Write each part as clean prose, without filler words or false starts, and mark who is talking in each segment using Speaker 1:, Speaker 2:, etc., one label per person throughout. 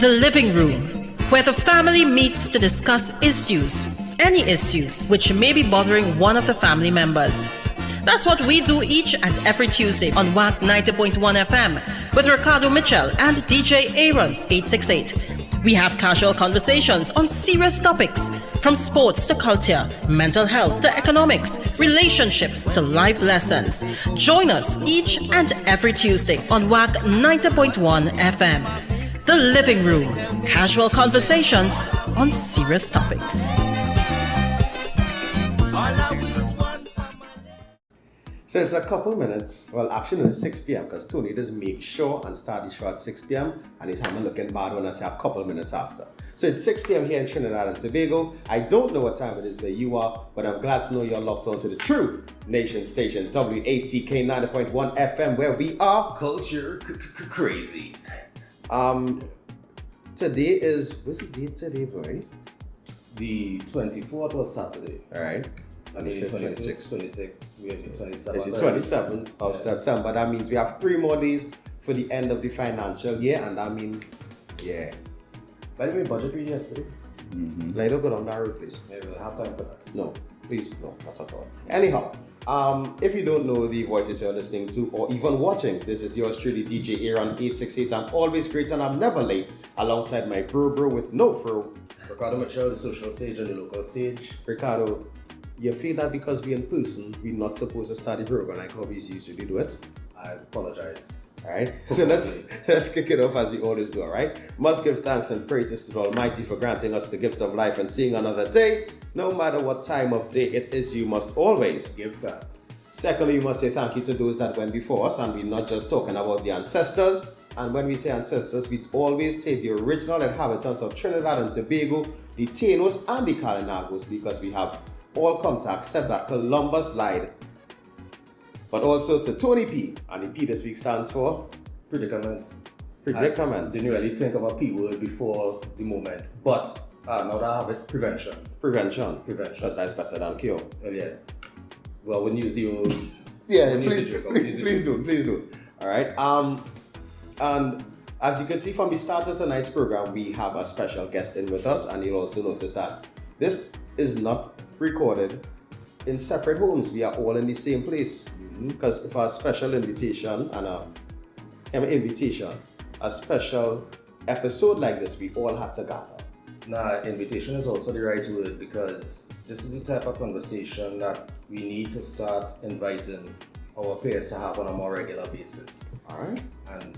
Speaker 1: The living room, where the family meets to discuss issues, any issue which may be bothering one of the family members. That's what we do each and every Tuesday on WAC 90.1 FM with Ricardo Mitchell and DJ Aaron 868. We have casual conversations on serious topics, from sports to culture, mental health to economics, relationships to life lessons. Join us each and every Tuesday on WAC 90.1 FM. The Living Room, casual conversations on serious topics.
Speaker 2: So it's a couple minutes, well actually it's 6 p.m. because Tony does make sure and start the show at 6 p.m. and he's having looking bad when I say a couple minutes after. So it's 6 p.m. here in Trinidad and Tobago. I don't know what time it is where you are, but I'm glad to know you're locked on to the true nation station, WACK 90.1 FM, where we are
Speaker 3: culture crazy.
Speaker 2: Today is, what's the date today, boy?
Speaker 3: The 24th was Saturday.
Speaker 2: Alright.
Speaker 3: I mean, 26th, we are the 27th.
Speaker 2: It's the 27th of September. That means we have 3 more days for the end of the financial year, and I mean, yeah.
Speaker 3: By the way, budget read yesterday.
Speaker 2: Like, don't go down that road, please.
Speaker 3: Maybe we'll have time for that.
Speaker 2: No, please, no, not at all. Anyhow, if you don't know the voices you're listening to or even watching, this is yours truly, DJ Aaron 868. I'm always great and I'm never late, alongside my bro with no fro.
Speaker 3: Ricardo Mitchell, the social stage and the local stage.
Speaker 2: Ricardo, you feel that because we're in person, we're not supposed to start the program like how we usually do it?
Speaker 3: I apologize.
Speaker 2: Alright, so let's kick it off as we always do, alright? Must give thanks and praises to the Almighty for granting us the gift of life and seeing another day. No matter what time of day it is, you must always
Speaker 3: give thanks.
Speaker 2: Secondly, you must say thank you to those that went before us, and we're not just talking about the ancestors. And when we say ancestors, we always say the original inhabitants of Trinidad and Tobago, the Tainos and the Kalinagos, because we have all come to accept that Columbus lied. But also to Tony P, and the P this week stands for
Speaker 3: Predicament.
Speaker 2: I
Speaker 3: didn't really think of a P word before the moment, but now that I have it, prevention.
Speaker 2: Prevention. Because that's better than cure.
Speaker 3: Oh yeah. Well, we'll use the old.
Speaker 2: Yeah, please do. All right. And as you can see from the start of tonight's program, we have a special guest in with us, and you'll also notice that this is not recorded in separate homes. We are all in the same place. Because for a special invitation a special episode like this, we all had to gather.
Speaker 3: Nah, invitation is also the right word, because this is the type of conversation that we need to start inviting our peers to have on a more regular basis.
Speaker 2: Alright.
Speaker 3: And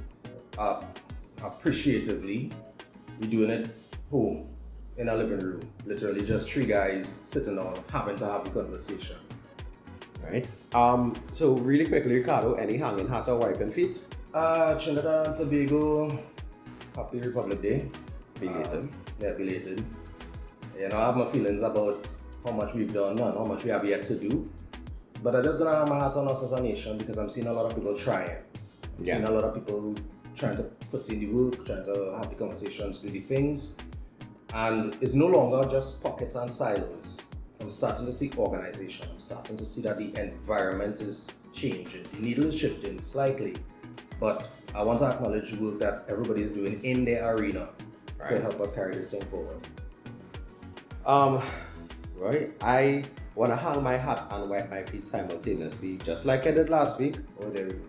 Speaker 3: appreciatively, we're doing it home, in our living room. Literally just 3 guys sitting down, having to have the conversation.
Speaker 2: Right. So really quickly, Ricardo, any hanging hat or wiping feet?
Speaker 3: Trinidad and Tobago, Happy Republic Day.
Speaker 2: Belated.
Speaker 3: Belated. You know, I have my feelings about how much we've done and how much we have yet to do. But I'm just gonna have my hat on us as a nation, because I'm seeing a lot of people trying. I'm seeing a lot of people trying to put in the work, trying to have the conversations, do the things. And it's no longer just pockets and silos. I'm starting to see organization. I'm starting to see that the environment is changing. The needle is shifting slightly. But I want to acknowledge the work that everybody is doing in their arena to help us carry this thing forward.
Speaker 2: Right. I want to hang my hat and wipe my feet simultaneously, just like I did last week.
Speaker 3: Oh, there we go.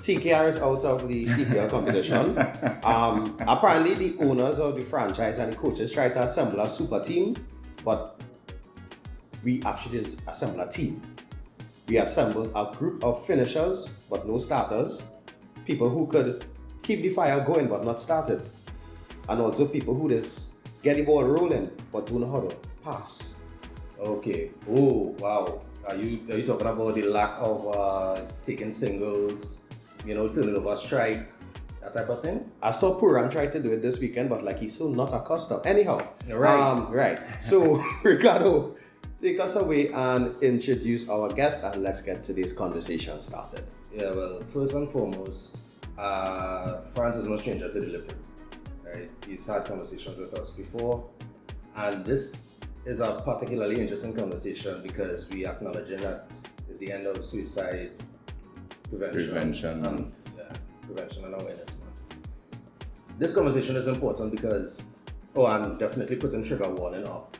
Speaker 2: TKR is out of the CPL competition. Apparently, the owners of the franchise and the coaches tried to assemble a super team, but we actually didn't assemble a team. We assembled a group of finishers, but no starters. People who could keep the fire going, but not start it. And also people who just get the ball rolling, but don't know how to pass.
Speaker 3: Okay. Oh, wow. Are you talking about the lack of taking singles, turning over strike, that type of thing?
Speaker 2: I saw Puran try to do it this weekend, but like he's so not accustomed. Anyhow,
Speaker 3: right.
Speaker 2: Right. So Ricardo, take us away and introduce our guest, and let's get today's conversation started.
Speaker 3: Yeah, well, first and foremost, Franz is no stranger to delivery. Right? He's had conversations with us before, and this is a particularly interesting conversation because we are acknowledging that it's the end of suicide prevention
Speaker 4: Prevention
Speaker 3: and awareness month. this conversation is important because, I'm definitely putting trigger warning up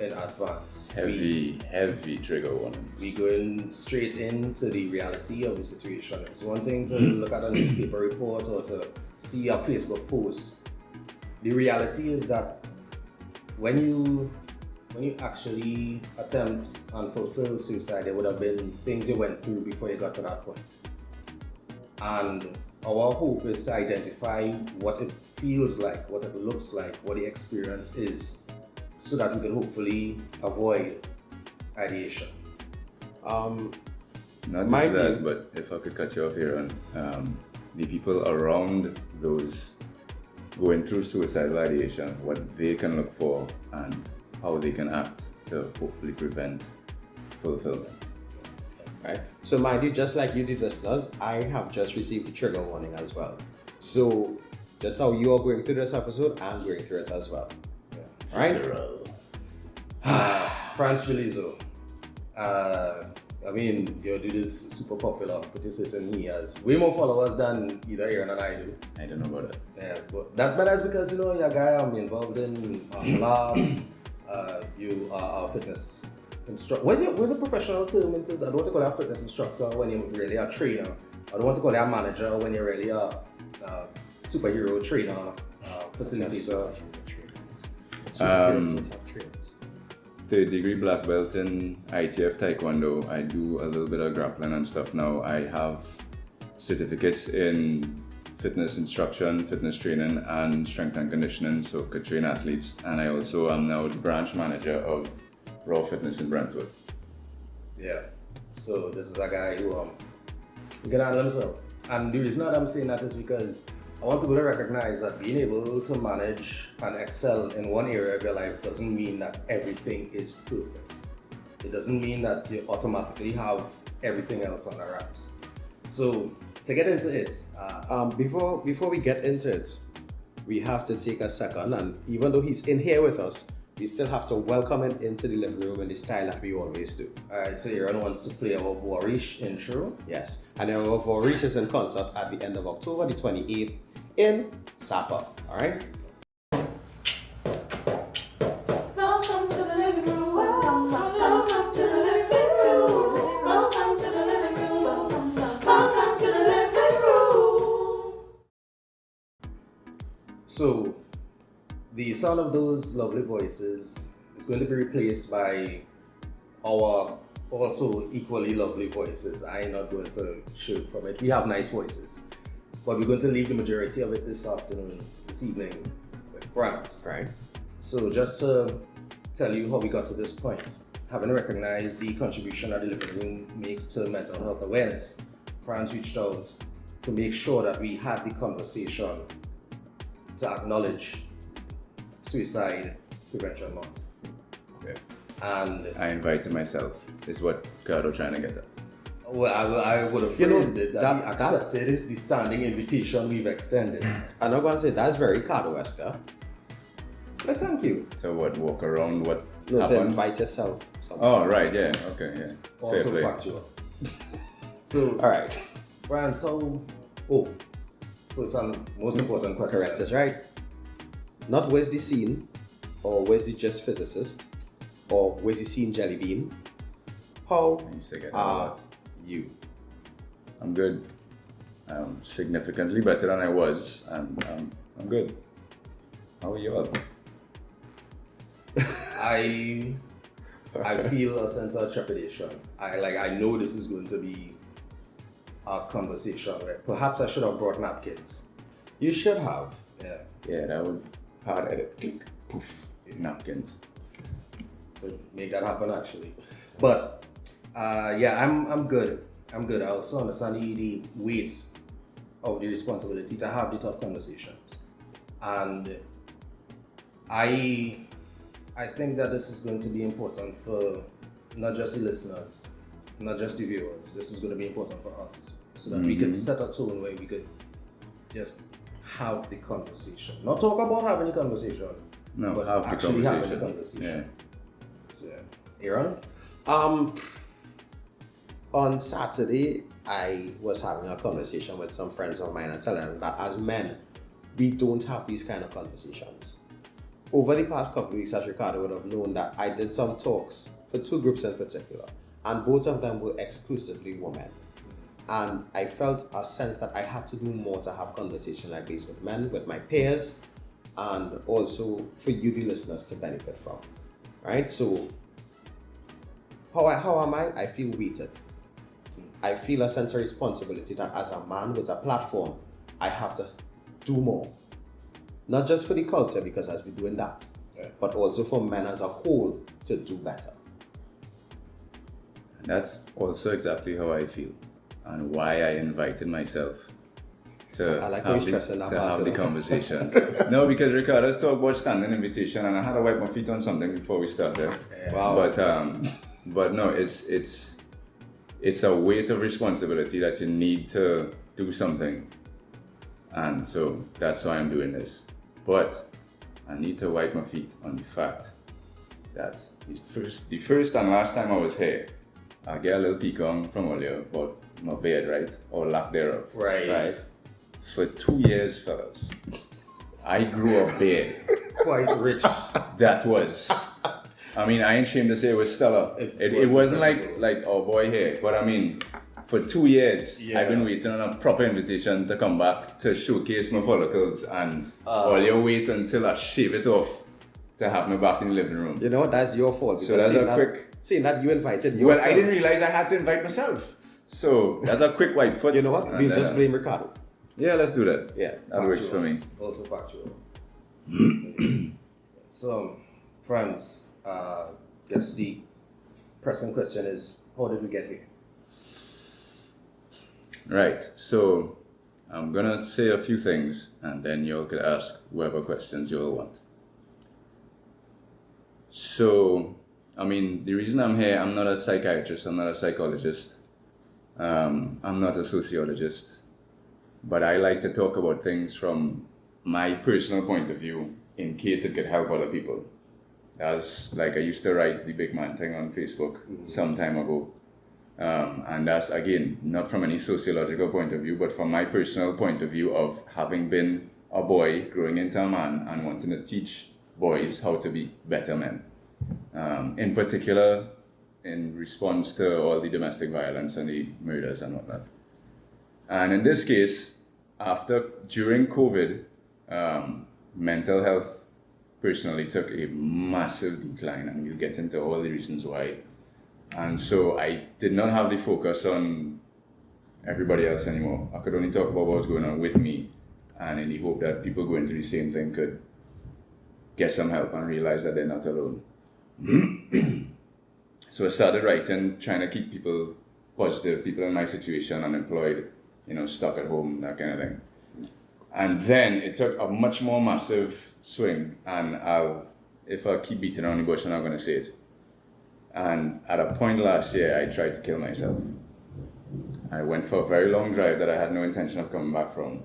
Speaker 3: in advance.
Speaker 4: Heavy trigger warning.
Speaker 3: We going straight into the reality of the situation. It's one thing to look at a newspaper report or to see a Facebook post. The reality is that when you actually attempt and fulfill suicide, there would have been things you went through before you got to that point. And our hope is to identify what it feels like, what it looks like, what the experience is, so that we can hopefully avoid ideation.
Speaker 4: Not just that, but if I could cut you off here, on the people around those going through suicidal ideation, what they can look for and how they can act to hopefully prevent fulfillment.
Speaker 2: Right. So mind you, just like you did, listeners, I have just received the trigger warning as well. So just how you are going through this episode, I'm going through it as well. Yeah. Right?
Speaker 3: Franz Gillezeau. I mean, your dude is super popular, but you certain he has way more followers than either Aaron and I do.
Speaker 4: I don't know about that.
Speaker 3: Yeah, but that's because, you're a guy I'm involved in class. You are a fitness instructor. Where's the professional term into that? I don't want to call you a fitness instructor when you're really a trainer. I don't want to call you a manager when you're really a superhero trainer, facilitator.
Speaker 4: Third degree black belt in ITF Taekwondo. I do a little bit of grappling and stuff now. I have certificates in fitness instruction, fitness training, and strength and conditioning, so could train athletes. And I also am now the branch manager of Raw Fitness in Brentwood.
Speaker 3: Yeah. So this is a guy who can handle himself. And the reason that I'm saying that is because I want people to recognize that being able to manage and excel in one area of your life doesn't mean that everything is perfect. It doesn't mean that you automatically have everything else on the wraps. So to get into it,
Speaker 2: before we get into it, we have to take a second, and even though he's in here with us, we still have to welcome him into the living room in the style that we always do.
Speaker 3: Alright, so Aaron wants to play our Vorish intro.
Speaker 2: Yes, and our Vorish is in concert at the end of October, the 28th, in Sapa. Alright?
Speaker 5: Welcome to the living room. Welcome to the living room. Welcome to the living room. Welcome to the living room.
Speaker 3: So, the sound of those lovely voices is going to be replaced by our also equally lovely voices. I'm not going to shoot from it. We have nice voices, but we're going to leave the majority of it this evening with Franz.
Speaker 2: Right.
Speaker 3: So just to tell you how we got to this point, having recognized the contribution that the living room makes to mental health awareness, Franz reached out to make sure that we had the conversation to acknowledge Suicide Prevention Month.
Speaker 2: Okay.
Speaker 3: And
Speaker 4: I invited myself, is what Ricardo trying to get at.
Speaker 3: well, I would have phrased it that he accepted the standing invitation we've extended.
Speaker 2: I'm not going to say that's very Ricardo-esque.
Speaker 3: Well, thank you.
Speaker 4: So what, walk around what
Speaker 2: No, to
Speaker 4: happened?
Speaker 2: invite yourself.
Speaker 4: Oh, right, yeah, okay, yeah. Fair
Speaker 3: Also
Speaker 4: play.
Speaker 3: factual. So,
Speaker 2: Alright.
Speaker 3: Franz, first and most important question.
Speaker 2: Correct, that's right. Not where's the scene, or where's the just physicist, or where's the scene jelly bean. How
Speaker 4: I used to get
Speaker 2: are
Speaker 4: that.
Speaker 2: you?
Speaker 4: I'm good. Significantly better than I was, and I'm good. How are you all?
Speaker 3: I feel a sense of trepidation. I know this is going to be a conversation where perhaps I should have brought napkins.
Speaker 2: You should have.
Speaker 3: Yeah.
Speaker 4: Yeah, that would hard edit, click, poof, napkins.
Speaker 3: To make that happen actually. But yeah, I'm good. I'm good. I also understand the weight of the responsibility to have the tough conversations. And I think that this is going to be important for not just the listeners, not just the viewers. This is going to be important for us so that we could set a tone where we could just have the conversation. Not talk about having the conversation,
Speaker 4: No,
Speaker 3: but
Speaker 4: have the
Speaker 3: actually having the
Speaker 4: conversation.
Speaker 3: conversation. So, yeah. Aaron?
Speaker 2: On Saturday, I was having a conversation with some friends of mine and telling them that as men, we don't have these kind of conversations. Over the past couple of weeks, as Ricardo would have known, that I did some talks for two groups in particular, and both of them were exclusively women. And I felt a sense that I had to do more to have conversation like this with men, with my peers, and also for you, the listeners, to benefit from. Right? So, how am I? I feel weighted. I feel a sense of responsibility that as a man with a platform, I have to do more. Not just for the culture, because I've been doing that, but also for men as a whole to do better.
Speaker 4: And that's also exactly how I feel, and why I invited myself to
Speaker 2: I like how
Speaker 4: have,
Speaker 2: you're stressing that
Speaker 4: to
Speaker 2: part
Speaker 4: have the
Speaker 2: too.
Speaker 4: conversation. No, because Ricardo's talked about standing invitation, and I had to wipe my feet on something before we started.
Speaker 2: Wow.
Speaker 4: But no, it's a weight of responsibility that you need to do something, and so that's why I'm doing this. But I need to wipe my feet on the fact that the first and last time I was here, I get a little peek on from earlier about my beard, right? Or lack thereof.
Speaker 3: Right.
Speaker 4: For 2 years, fellas, I grew a beard
Speaker 3: Quite rich.
Speaker 4: that was, I mean, I ain't ashamed to say it was stellar. It wasn't like oh boy here, but I mean, for 2 years, I've been waiting on a proper invitation to come back to showcase my follicles, and all you wait until I shave it off to have me back in the living room.
Speaker 2: You know, that's your fault.
Speaker 4: So
Speaker 2: because
Speaker 4: that's
Speaker 2: seeing that you invited
Speaker 4: Well,
Speaker 2: yourself.
Speaker 4: I didn't realize I had to invite myself. So that's a quick white foot.
Speaker 2: You know what?
Speaker 4: And
Speaker 2: We'll
Speaker 4: then,
Speaker 2: just blame Ricardo.
Speaker 4: Yeah, let's do that.
Speaker 2: Yeah.
Speaker 4: That works for me.
Speaker 3: Also factual. So, Franz, guess the pressing question is, how did we get here?
Speaker 4: Right. So I'm gonna say a few things, and then you all could ask whatever questions you all want. So, I mean, the reason I'm here, I'm not a psychiatrist, I'm not a psychologist, I'm not a sociologist, but I like to talk about things from my personal point of view in case it could help other people. As like I used to write the big man thing on Facebook some time ago. And that's again, not from any sociological point of view, but from my personal point of view of having been a boy growing into a man and wanting to teach boys how to be better men. In particular, in response to all the domestic violence and the murders and whatnot. And in this case, during COVID, mental health personally took a massive decline, and we'll get into all the reasons why. And so I did not have the focus on everybody else anymore. I could only talk about what was going on with me, and in the hope that people going through the same thing could get some help and realize that they're not alone. So I started writing, trying to keep people positive, people in my situation, unemployed, stuck at home, that kind of thing. And then it took a much more massive swing, and if I keep beating around the bush, I'm not going to say it. And at a point last year, I tried to kill myself. I went for a very long drive that I had no intention of coming back from.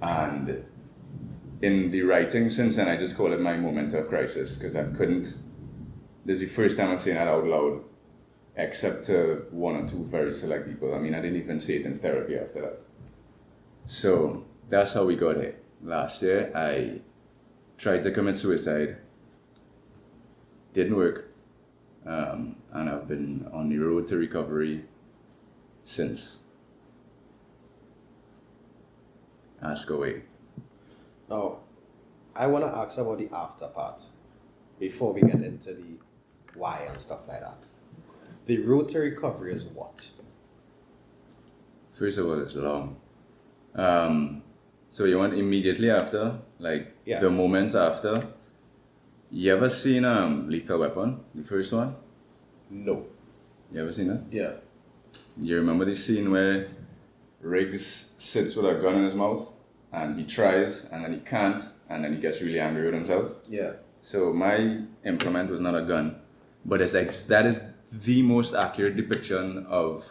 Speaker 4: And in the writing since then, I just call it my moment of crisis, because this is the first time I'm saying that out loud, except to one or two very select people. I mean, I didn't even say it in therapy after that. So that's how we got here. Last year, I tried to commit suicide. Didn't work. And I've been on the road to recovery since. Ask away.
Speaker 2: Now, I want to ask about the after part before we get into the why and stuff like that. The road to recovery is what?
Speaker 4: First of all, it's long. So you want immediately after, the moments after. You ever seen Lethal Weapon, the first one?
Speaker 2: No.
Speaker 4: You ever seen it?
Speaker 3: Yeah.
Speaker 4: You remember the scene where Riggs sits with a gun in his mouth and he tries and then he can't and then he gets really angry with himself?
Speaker 3: Yeah.
Speaker 4: So my implement was not a gun, but it's like that is the most accurate depiction of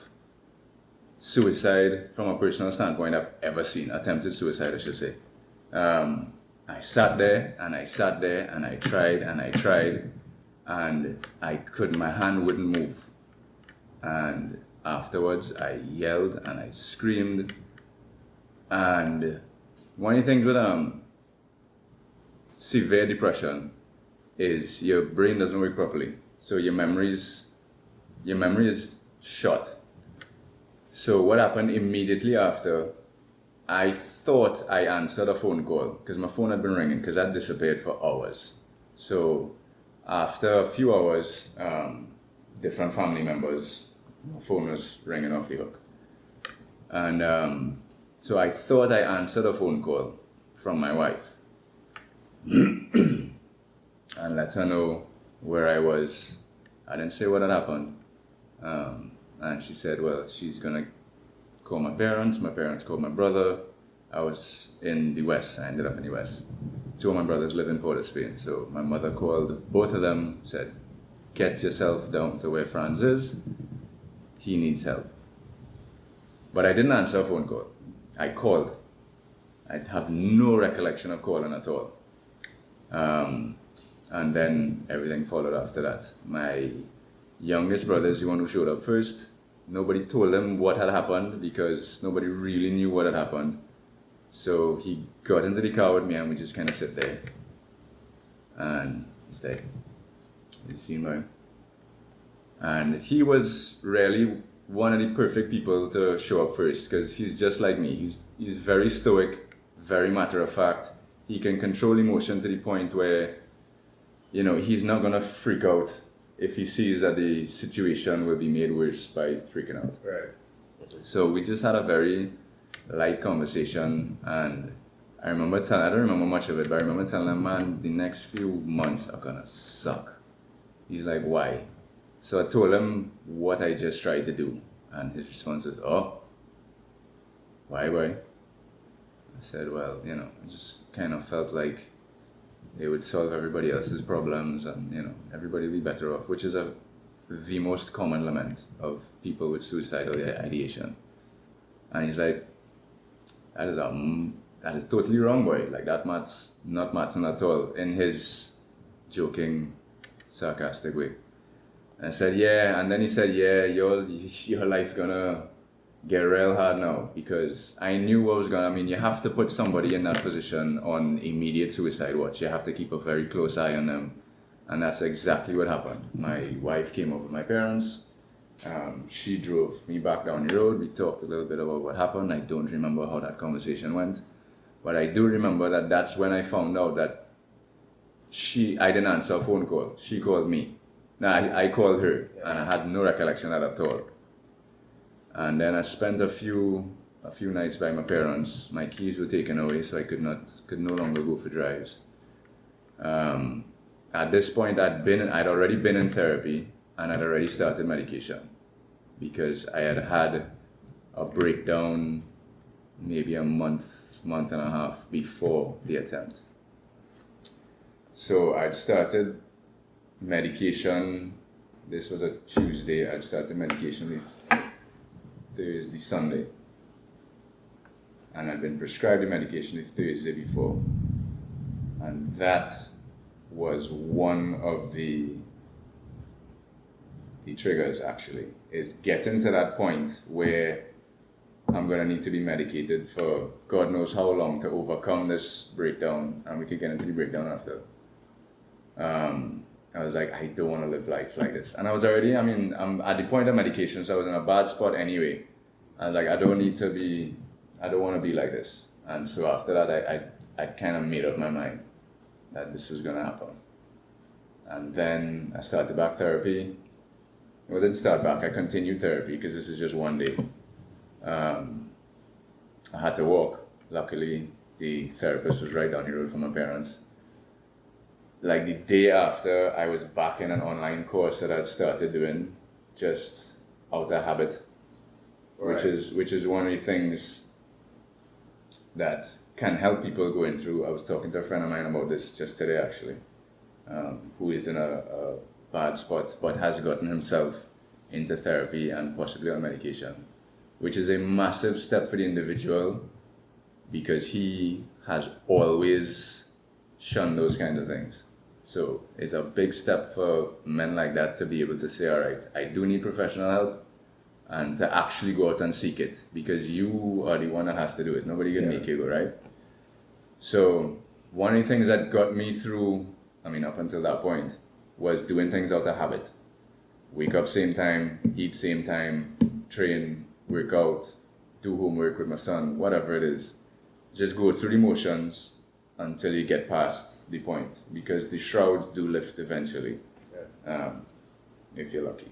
Speaker 4: suicide from a personal standpoint I've ever seen. Attempted suicide, I should say. I sat there and I sat there and I tried and I tried and my hand wouldn't move. And afterwards I yelled and I screamed and one of the things with severe depression is your brain doesn't work properly. So your memory is shot. So what happened immediately after, I thought I answered a phone call because my phone had been ringing because I'd disappeared for hours. So after a few hours, different family members, my phone was ringing off the hook. And so I thought I answered a phone call from my wife and let her know where I was. I didn't say what had happened. And she said, well, she's gonna call my parents called my brother. I was in the West, I ended up in the West. Two of my brothers live in Port of Spain, so my mother called both of them, said, get yourself down to where Franz is, he needs help. But I didn't answer a phone call. I called. I have no recollection of calling at all. And then everything followed after that. My youngest brother is the one who showed up first. Nobody told him what had happened because nobody really knew what had happened. So he got into the car with me and we just kind of sit there. And he's dead. He's seen by him. And he was really one of the perfect people to show up first because he's just like me. He's very stoic, very matter of fact. He can control emotion to the point where, you know, he's not gonna freak out if he sees that the situation will be made worse by freaking out.
Speaker 2: Right.
Speaker 4: So we just had a very light conversation, and I don't remember much of it, but I remember telling him, man, the next few months are gonna suck. He's like, why? So I told him what I just tried to do, and his response was, oh, why? I said, well, you know, I just kind of felt like it would solve everybody else's problems and, you know, everybody would be better off, which is the most common lament of people with suicidal ideation. And he's like, that is totally wrong, boy. Like, that mat's not matching at all, in his joking, sarcastic way. And I said, yeah, and then he said, yeah, your life gonna get real hard now, because I knew what was gonna, you have to put somebody in that position on immediate suicide watch. You have to keep a very close eye on them. And that's exactly what happened. My wife came up with my parents. She drove me back down the road. We talked a little bit about what happened. I don't remember how that conversation went, but I do remember that that's when I found out that I didn't answer a phone call. She called me. No, I called her, and I had no recollection of that at all. And then I spent a few nights by my parents. My keys were taken away, so I could no longer go for drives. At this point, I'd already been in therapy, and I'd already started medication, because I had had a breakdown maybe a month and a half before the attempt. So I'd started medication. This was a Tuesday. I'd started medication the Sunday, and I'd been prescribed the medication the Thursday before, and that was one of the triggers, actually, is getting to that point where I'm gonna need to be medicated for God knows how long to overcome this breakdown, and we could get into the breakdown after. I was like, I don't want to live life like this. And I was already, I'm at the point of medication, so I was in a bad spot anyway. I was like, I don't want to be like this. And so after that, I kind of made up my mind that this was going to happen. And then I started back therapy. Well, I didn't start back, I continued therapy, because this is just one day. I had to walk. Luckily, the therapist was right down the road from my parents. Like the day after, I was back in an online course that I'd started doing just out of habit, right. which is one of the things that can help people going through. I was talking to a friend of mine about this just today, actually, who is in a bad spot but has gotten himself into therapy and possibly on medication, which is a massive step for the individual, because he has always shunned those kind of things. So it's a big step for men like that to be able to say, all right, I do need professional help, and to actually go out and seek it, because you are the one that has to do it. Nobody can make you go, right? So one of the things that got me through, I mean, up until that point, was doing things out of habit. Wake up same time, eat same time, train, work out, do homework with my son, whatever it is. Just go through the motions until you get past the point, because the shrouds do lift eventually, if you're lucky.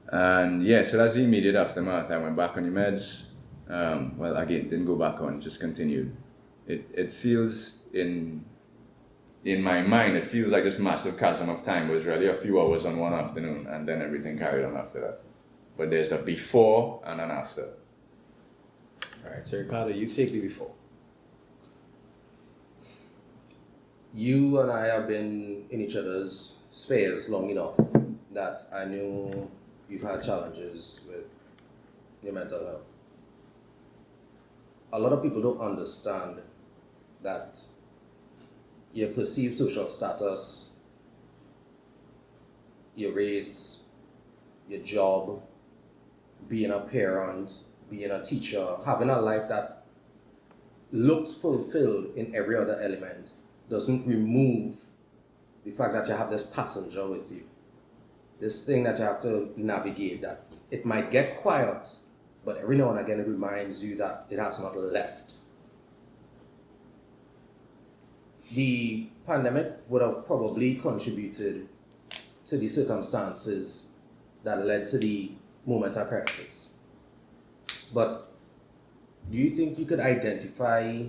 Speaker 4: And yeah, so that's the immediate aftermath. I went back on the meds. Well, again, didn't go back on, just continued. It feels in my mind, it feels like this massive chasm of time was really a few hours on one afternoon, and then everything carried on after that. But there's a before and an after.
Speaker 2: All right, so Ricardo, you take the before.
Speaker 3: You and I have been in each other's spheres long enough that I knew you've had challenges with your mental health. A lot of people don't understand that your perceived social status, your race, your job, being a parent, being a teacher, having a life that looks fulfilled in every other element doesn't remove the fact that you have this passenger with you. This thing that you have to navigate, that it might get quiet, but every now and again it reminds you that it has not left. The pandemic would have probably contributed to the circumstances that led to the moment of crisis. But do you think you could identify,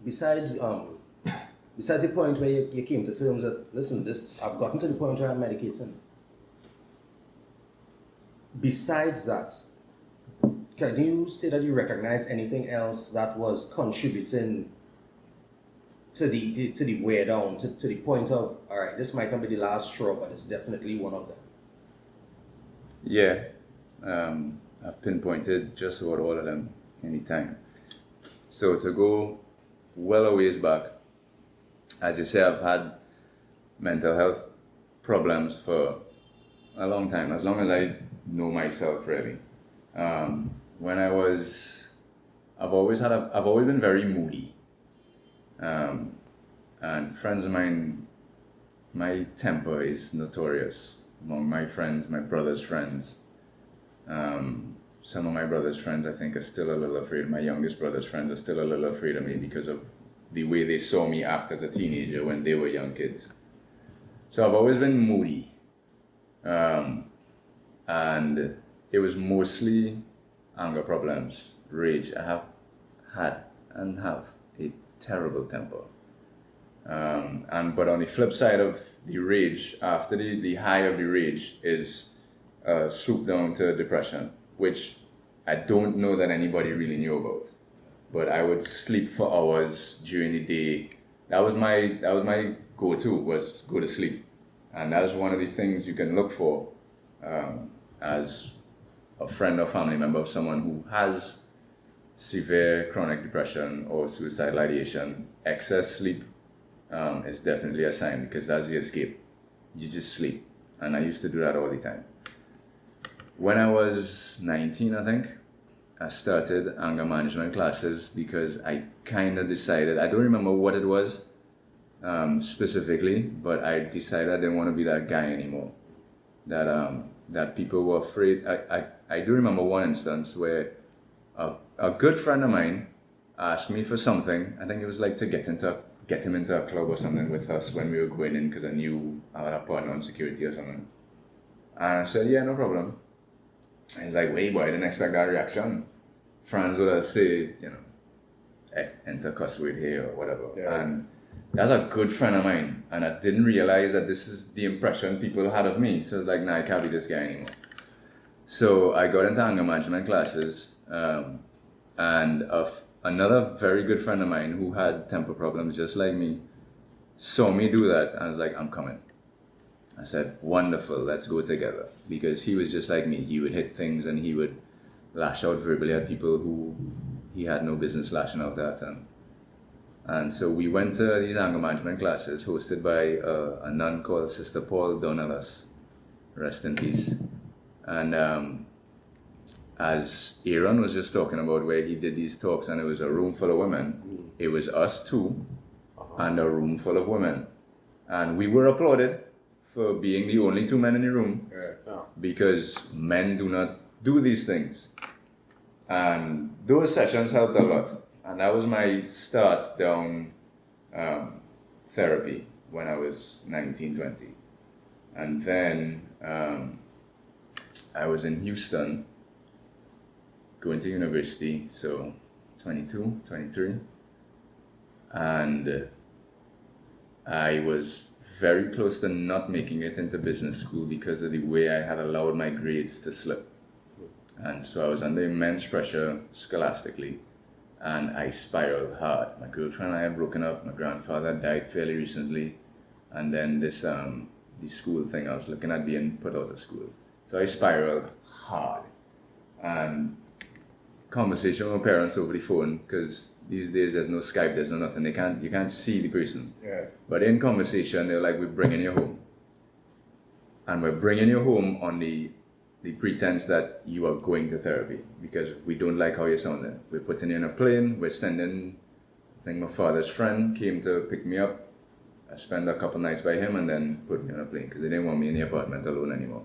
Speaker 3: besides the point where you came to terms with, listen, I've gotten to the point where I'm medicating. Besides that, can you say that you recognize anything else that was contributing to the wear down, to the point of, all right, this might not be the last straw, but it's definitely one of them?
Speaker 4: Yeah, I've pinpointed just about all of them anytime. So to go well a ways back, as you say, I've had mental health problems for a long time, as long as I know myself, really. I've always been very moody. And friends of mine, my temper is notorious among my friends, my brother's friends. Some of my brother's friends, I think, are still a little afraid. My youngest brother's friends are still a little afraid of me because of the way they saw me act as a teenager when they were young kids. So I've always been moody. And it was mostly anger problems, rage. I have had and have a terrible temper. But on the flip side of the rage, after the high of the rage is swoop down to depression, which I don't know that anybody really knew about. But I would sleep for hours during the day. That was my go-to, was go to sleep. And that's one of the things you can look for as a friend or family member of someone who has severe chronic depression or suicidal ideation. Excess sleep is definitely a sign, because that's the escape. You just sleep. And I used to do that all the time. When I was 19, I think, I started anger management classes because I kind of decided, I don't remember what it was specifically, but I decided I didn't want to be that guy anymore. That people were afraid. I do remember one instance where a good friend of mine asked me for something. I think it was like to get him into a club or something with us when we were going in, because I knew I had a partner on security or something. And I said, yeah, no problem. And he's like, wait, boy, I didn't expect that reaction. Franz would have said, hey, enter cuss word here or whatever. Yeah. And that's a good friend of mine. And I didn't realize that this is the impression people had of me. So it's like, nah, I can't be this guy anymore. So I got into anger management classes. And another very good friend of mine who had temper problems just like me saw me do that. And I was like, I'm coming. I said, wonderful, let's go together. Because he was just like me. He would hit things and he would lash out verbally at people who he had no business lashing out at. And so we went to these anger management classes hosted by a nun called Sister Paul Donnellas, rest in peace. And as Aaron was just talking about, where he did these talks and it was a room full of women, it was us two and a room full of women. And we were applauded for being the only two men in the room because men do not do these things. And those sessions helped a lot. And that was my start down therapy when I was 19, 20. And then I was in Houston going to university, so 22, 23. And I was very close to not making it into business school because of the way I had allowed my grades to slip. And so I was under immense pressure scholastically, and I spiraled hard. My girlfriend and I had broken up, my grandfather died fairly recently, and then this the school thing, I was looking at being put out of school. So I spiraled hard. And conversation with my parents over the phone, because these days there's no Skype, there's no nothing. You can't see the person.
Speaker 3: Yeah.
Speaker 4: But in conversation, they're like, we're bringing you home. And we're bringing you home on the pretense that you are going to therapy because we don't like how you're sounding. We're putting you in a plane, we're sending, I think my father's friend came to pick me up. I spent a couple nights by him and then put me on a plane because they didn't want me in the apartment alone anymore.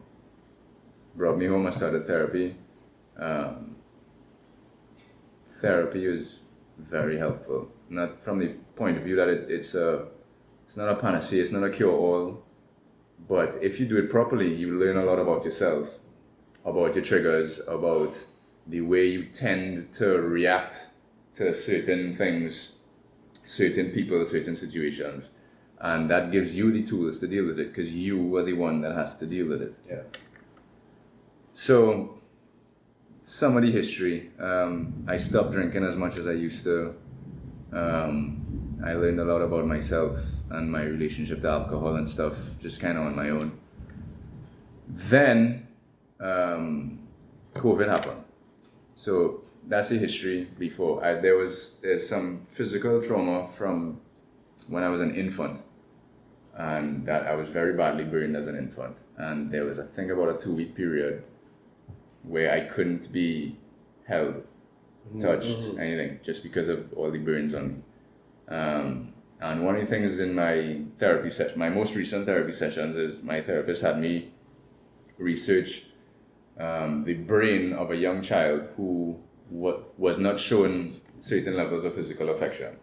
Speaker 4: Brought me home, I started therapy. Therapy is very helpful. Not from the point of view that it's not a panacea, it's not a cure-all, but if you do it properly, you learn a lot about yourself, about your triggers, about the way you tend to react to certain things, certain people, certain situations, and that gives you the tools to deal with it because you are the one that has to deal with it.
Speaker 3: Yeah.
Speaker 4: So, some of the history. I stopped drinking as much as I used to. I learned a lot about myself and my relationship to alcohol and stuff, just kind of on my own. Then, COVID happened. So that's the history before. There's some physical trauma from when I was an infant, and that I was very badly burned as an infant. And there was, I think, about a 2-week period where I couldn't be held, touched, anything, just because of all the burns on me. And one of the things in my therapy session, my most recent therapy sessions, is my therapist had me research the brain of a young child who was not showing certain levels of physical affection.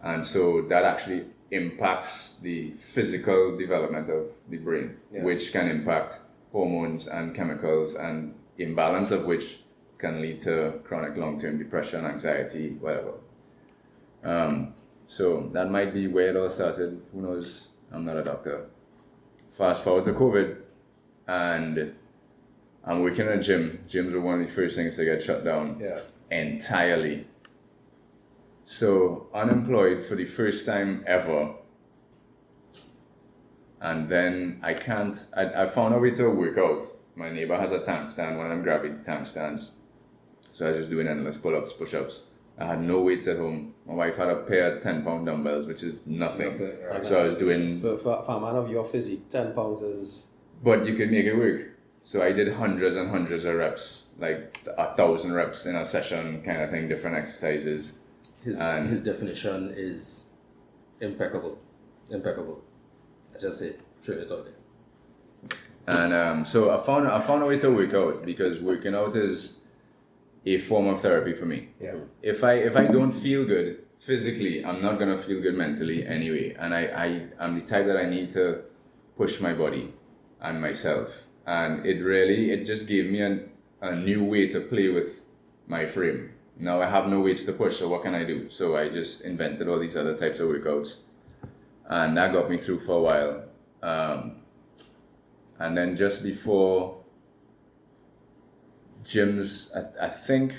Speaker 4: And so that actually impacts the physical development of the brain, which can impact hormones and chemicals, and imbalance of which can lead to chronic long-term depression, anxiety, whatever. So that might be where it all started. Who knows? I'm not a doctor. Fast forward to COVID, and I'm working at a gym. Gyms were one of the first things to get shut down entirely. So unemployed for the first time ever. And then I found a way to work out. My neighbor has a tank stand, one of them gravity tank stands. So I was just doing endless pull-ups, push-ups. I had no weights at home. My wife had a pair of 10-pound dumbbells, which is nothing.
Speaker 2: Right.
Speaker 4: So I was doing...
Speaker 2: For a man of your physique, 10 pounds is...
Speaker 4: But you could make it work. So I did hundreds and hundreds of reps, like 1,000 reps in a session kind of thing, different exercises.
Speaker 3: His definition is impeccable. Impeccable. I just say, throw it out there.
Speaker 4: And so I found a way to work out, because working out is a form of therapy for me.
Speaker 2: Yeah.
Speaker 4: If I don't feel good physically, I'm not gonna feel good mentally anyway. And I'm the type that I need to push my body and myself. And it just gave me a new way to play with my frame. Now I have no weights to push, so what can I do? So I just invented all these other types of workouts, and that got me through for a while. And then just before gyms, I think,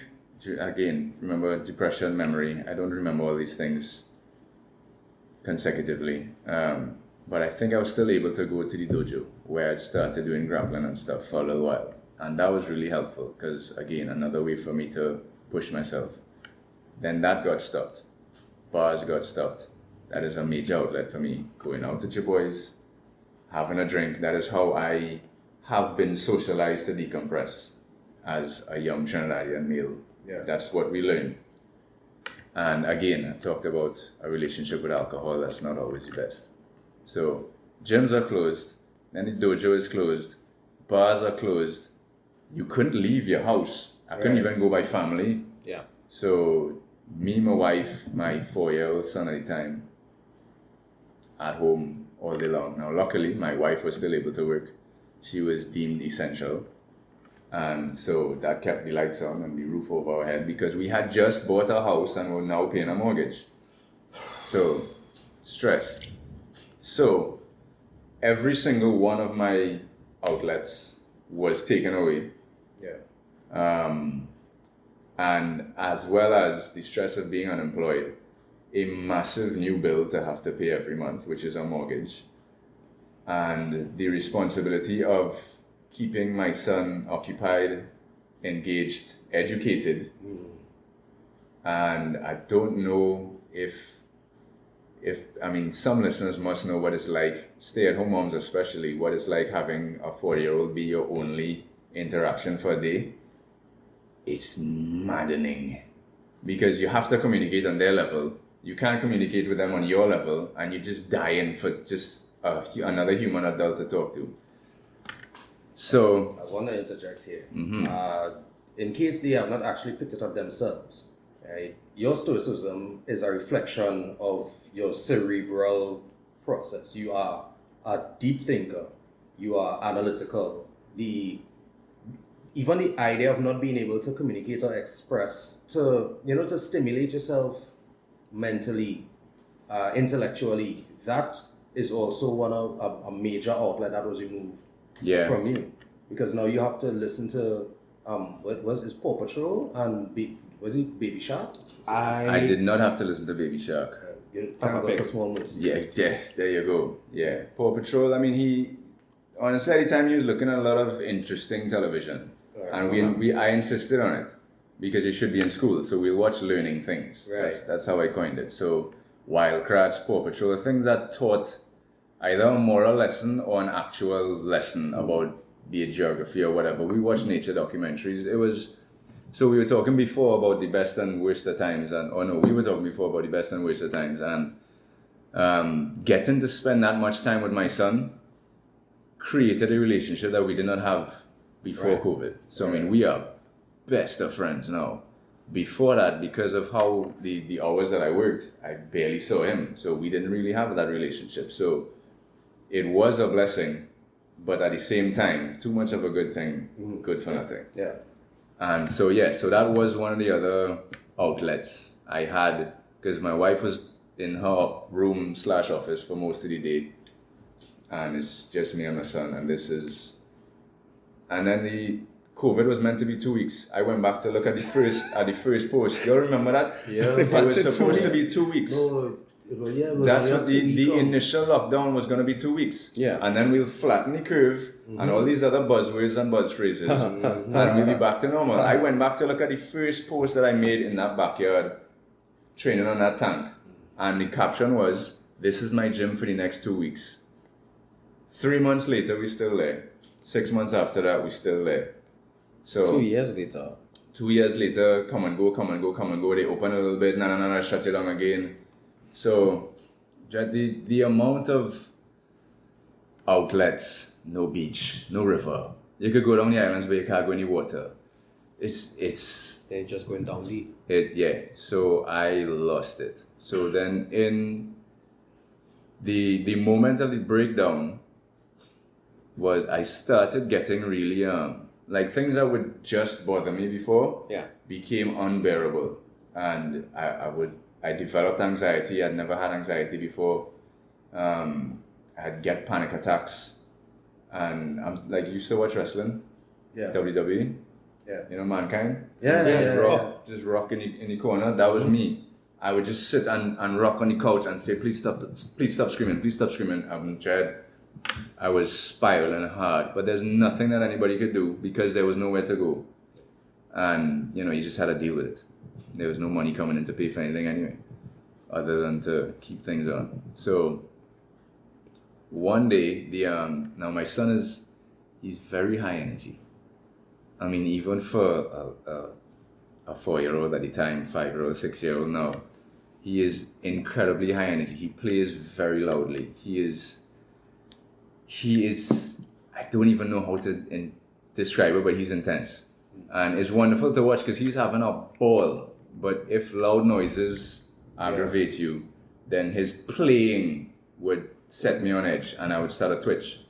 Speaker 4: again, remember depression, memory, I don't remember all these things consecutively. But I think I was still able to go to the dojo, where I'd started doing grappling and stuff for a little while. And that was really helpful, because again, another way for me to push myself. Then that got stopped. Bars got stopped. That is a major outlet for me. Going out with your boys, having a drink, that is how I have been socialized to decompress. as a young Trinidadian male.
Speaker 3: Yeah.
Speaker 4: That's what we learned. And again, I talked about a relationship with alcohol that's not always the best. So gyms are closed, then the dojo is closed, bars are closed. You couldn't leave your house. I couldn't even go by family.
Speaker 2: Yeah.
Speaker 4: So me, my wife, my 4-year-old son at the time, at home all day long. Now, luckily, my wife was still able to work. She was deemed essential. And so that kept the lights on and the roof over our head because we had just bought a house and were now paying a mortgage. So, stress. So, every single one of my outlets was taken away.
Speaker 3: Yeah.
Speaker 4: And as well as the stress of being unemployed, a massive new bill to have to pay every month, which is a mortgage, and the responsibility of keeping my son occupied, engaged, educated. And I don't know if I mean, some listeners must know what it's like, stay-at-home moms especially, what it's like having a 4-year-old be your only interaction for a day. It's maddening because you have to communicate on their level. You can't communicate with them on your level, and you're just dying for just another human adult to talk to. So
Speaker 3: I want to interject here. In case they have not actually picked it up themselves, right? Your stoicism is a reflection of your cerebral process. You are a deep thinker. You are analytical. Even the idea of not being able to communicate or express, to stimulate yourself mentally, intellectually, that is also one of a major outlet that was removed from you, because now you have to listen to what was this, Paw Patrol and was it Baby Shark?
Speaker 4: I did not have to listen to Baby Shark.
Speaker 3: Thank God for small mercies.
Speaker 4: Yeah, there you go. Yeah, Paw Patrol. I mean, he honestly at the time he was looking at a lot of interesting television, and I insisted on it because it should be in school. So we'll watch learning things.
Speaker 3: Right.
Speaker 4: That's how I coined it. So Wildcrats, Paw Patrol, things that taught either a moral lesson or an actual lesson about be it geography or whatever. We watched nature documentaries. So we were talking before about the best and worst of times, we were talking before about the best and worst of times, and getting to spend that much time with my son created a relationship that we did not have before COVID. So I mean, we are best of friends now. Before that, because of how the hours that I worked, I barely saw him, so we didn't really have that relationship. So it was a blessing, but at the same time, too much of a good thing, good for nothing.
Speaker 3: Yeah.
Speaker 4: And so so that was one of the other outlets I had, because my wife was in her room / office for most of the day, and it's just me and my son, and then the COVID was meant to be 2 weeks. I went back to look at the first post. You all remember that?
Speaker 3: Yeah.
Speaker 4: It was supposed to be 2 weeks.
Speaker 3: No,
Speaker 4: That's what the initial lockdown was going to be 2 weeks.
Speaker 2: Yeah.
Speaker 4: And then we'll flatten the curve and all these other buzzwords and buzz phrases and we'll be back to normal. I went back to look at the first post that I made in that backyard training on that tank. And the caption was, "This is my gym for the next 2 weeks." 3 months later, we're still there. 6 months after that, we're still there. So
Speaker 2: 2 years later.
Speaker 4: 2 years later, come and go. They open a little bit, shut it down again. So the amount of outlets, no beach, no river. You could go down the islands, but you can't go in the water.
Speaker 2: They're just going down deep.
Speaker 4: So I lost it. So then in the moment of the breakdown was I started getting really like things that would just bother me before became unbearable, and I developed anxiety. I'd never had anxiety before. I'd get panic attacks, and I'm like, you used to watch wrestling, WWE, you know, Mankind, just rock in the corner. That was me. I would just sit and rock on the couch and say, please stop screaming. I'm dread. I was spiraling hard, but there's nothing that anybody could do because there was nowhere to go, and you just had to deal with it. There was no money coming in to pay for anything anyway, other than to keep things on. So one day, now my son he's very high energy, I mean, even for a 4-year-old at the time, 5-year-old, 6-year-old now, he is incredibly high energy. He plays very loudly. He is, I don't even know how to describe it, but he's intense. And it's wonderful to watch because he's having a ball. But if loud noises aggravate you, then his playing would set me on edge and I would start a twitch.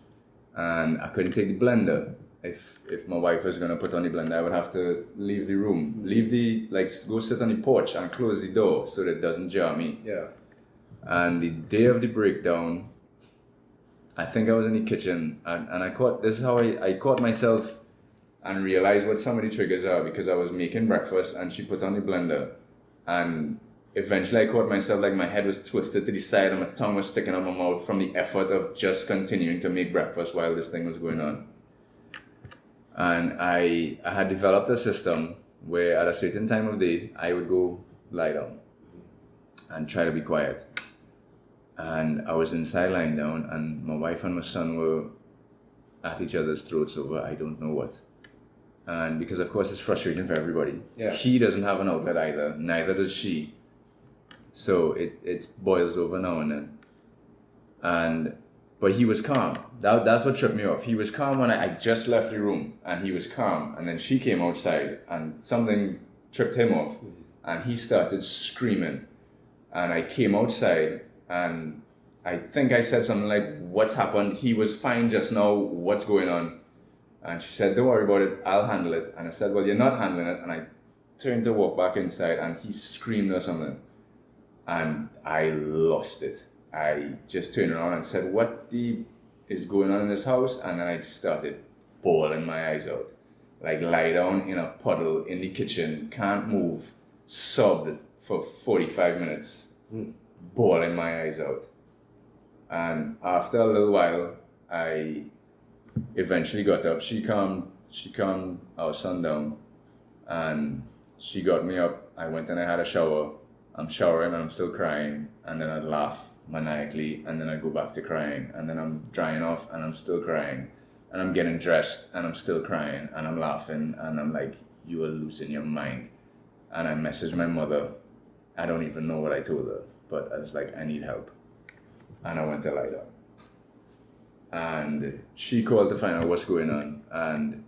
Speaker 4: And I couldn't take the blender. If my wife was gonna put on the blender, I would have to leave the room, go sit on the porch and close the door so that it doesn't jar me.
Speaker 3: Yeah.
Speaker 4: And the day of the breakdown, I think I was in the kitchen and I caught, this is how I caught myself and realized what some of the triggers are because I was making breakfast and she put on the blender and eventually I caught myself like my head was twisted to the side and my tongue was sticking out my mouth from the effort of just continuing to make breakfast while this thing was going on. And I had developed a system where at a certain time of day, I would go lie down and try to be quiet. And I was inside lying down and my wife and my son were at each other's throats over I don't know what. And because of course it's frustrating for everybody.
Speaker 3: Yeah.
Speaker 4: He doesn't have an outlet either, neither does she. So it boils over now and then. But he was calm. That's what tripped me off. He was calm when I just left the room and he was calm. And then she came outside and something tripped him off and he started screaming. And I came outside and I think I said something like, what's happened? He was fine just now. What's going on? And she said, don't worry about it. I'll handle it. And I said, well, you're not handling it. And I turned to walk back inside and he screamed or something. And I lost it. I just turned around and said, what is going on in this house? And then I just started bawling my eyes out. Like lie down in a puddle in the kitchen, can't move, sobbed for 45 minutes, bawling my eyes out. And after a little while, I eventually got up. She calmed our son down and she got me up. I went and I had a shower. I'm showering and I'm still crying. And then I'd laugh maniacally and then I'd go back to crying. And then I'm drying off and I'm still crying. And I'm getting dressed and I'm still crying and I'm laughing and I'm like, you are losing your mind. And I messaged my mother. I don't even know what I told her, but I was like, I need help. And I went to lie down. And she called to find out what's going on. And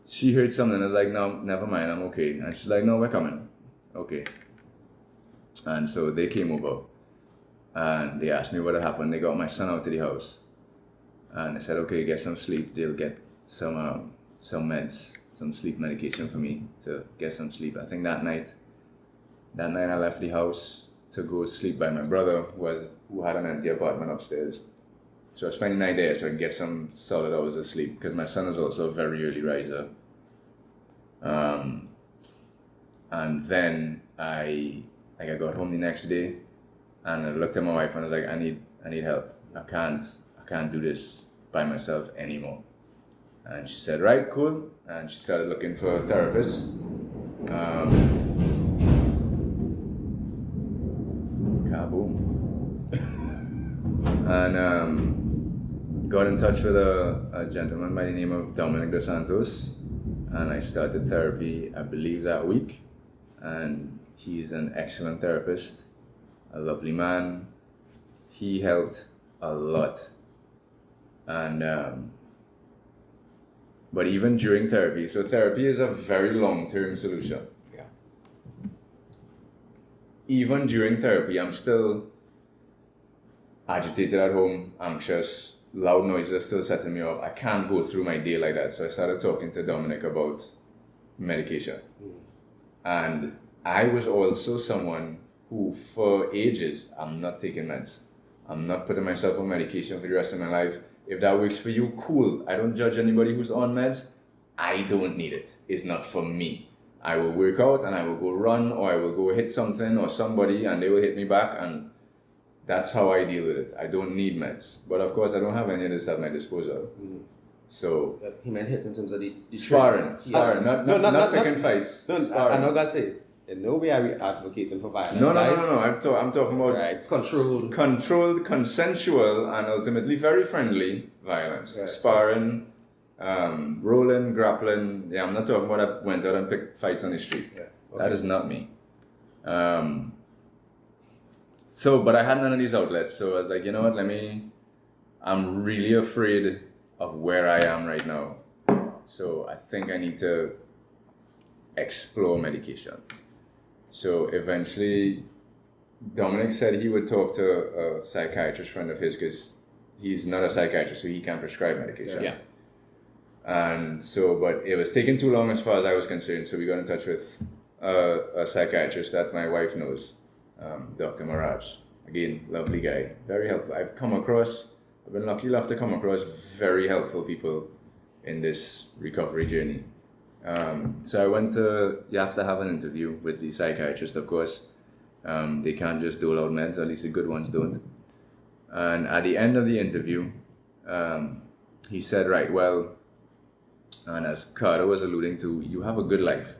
Speaker 4: she heard something. I was like, no, never mind, I'm okay. And she's like, no, we're coming. Okay. And so they came over and they asked me what had happened. They got my son out to the house. And I said, okay, get some sleep. They'll get some meds, some sleep medication for me to get some sleep. I think that night I left the house to go sleep by my brother who had an empty apartment upstairs. So I spent the night there so I can get some solid hours of sleep because my son is also a very early riser. And then I got home the next day and I looked at my wife and I was like, I need help. I can't do this by myself anymore. And she said, right, cool. And she started looking for a therapist. Kaboom. And got in touch with a gentleman by the name of Dominic Dos Santos. And I started therapy, I believe, that week. And he's an excellent therapist, a lovely man. He helped a lot. And but even during therapy, so therapy is a very long-term solution.
Speaker 2: Yeah.
Speaker 4: Even during therapy, I'm still agitated at home, anxious, loud noises are still setting me off. I can't go through my day like that. So I started talking to Dominic about medication. And I was also someone who, for ages, I'm not taking meds. I'm not putting myself on medication for the rest of my life. If that works for you, cool. I don't judge anybody who's on meds. I don't need it. It's not for me. I will work out and I will go run or I will go hit something or somebody and they will hit me back, and that's how I deal with it. I don't need meds. But of course, I don't have any of this at my disposal. So
Speaker 3: He meant hit in terms of the
Speaker 4: sparring,
Speaker 3: Yes.
Speaker 4: not picking fights.
Speaker 2: No,
Speaker 4: Sparring.
Speaker 2: I'm not gonna say. In no way are we advocating for violence,
Speaker 4: No.
Speaker 2: guys.
Speaker 4: I'm talking about
Speaker 2: Right.
Speaker 3: Controlled.
Speaker 4: consensual, and ultimately very friendly violence.
Speaker 3: Right.
Speaker 4: Sparring, Rolling, grappling. Yeah, I'm not talking about I went out and picked fights on the street.
Speaker 3: Yeah.
Speaker 4: That is not me. So, but I had none of these outlets. So I was like, you know what? I'm really afraid of where I am right now. So I think I need to explore medication. So eventually, Dominic said he would talk to a psychiatrist friend of his because he's not a psychiatrist, so he can't prescribe medication.
Speaker 2: Yeah.
Speaker 4: And so, but it was taking too long as far as I was concerned, so we got in touch with a psychiatrist that my wife knows, Dr. Maraj. Again, lovely guy, very helpful. I've been lucky enough to come across very helpful people in this recovery journey. So I you have to have an interview with the psychiatrist, of course. They can't just dole out meds, at least the good ones don't. And at the end of the interview, he said, right, well, and as Ricardo was alluding to, you have a good life,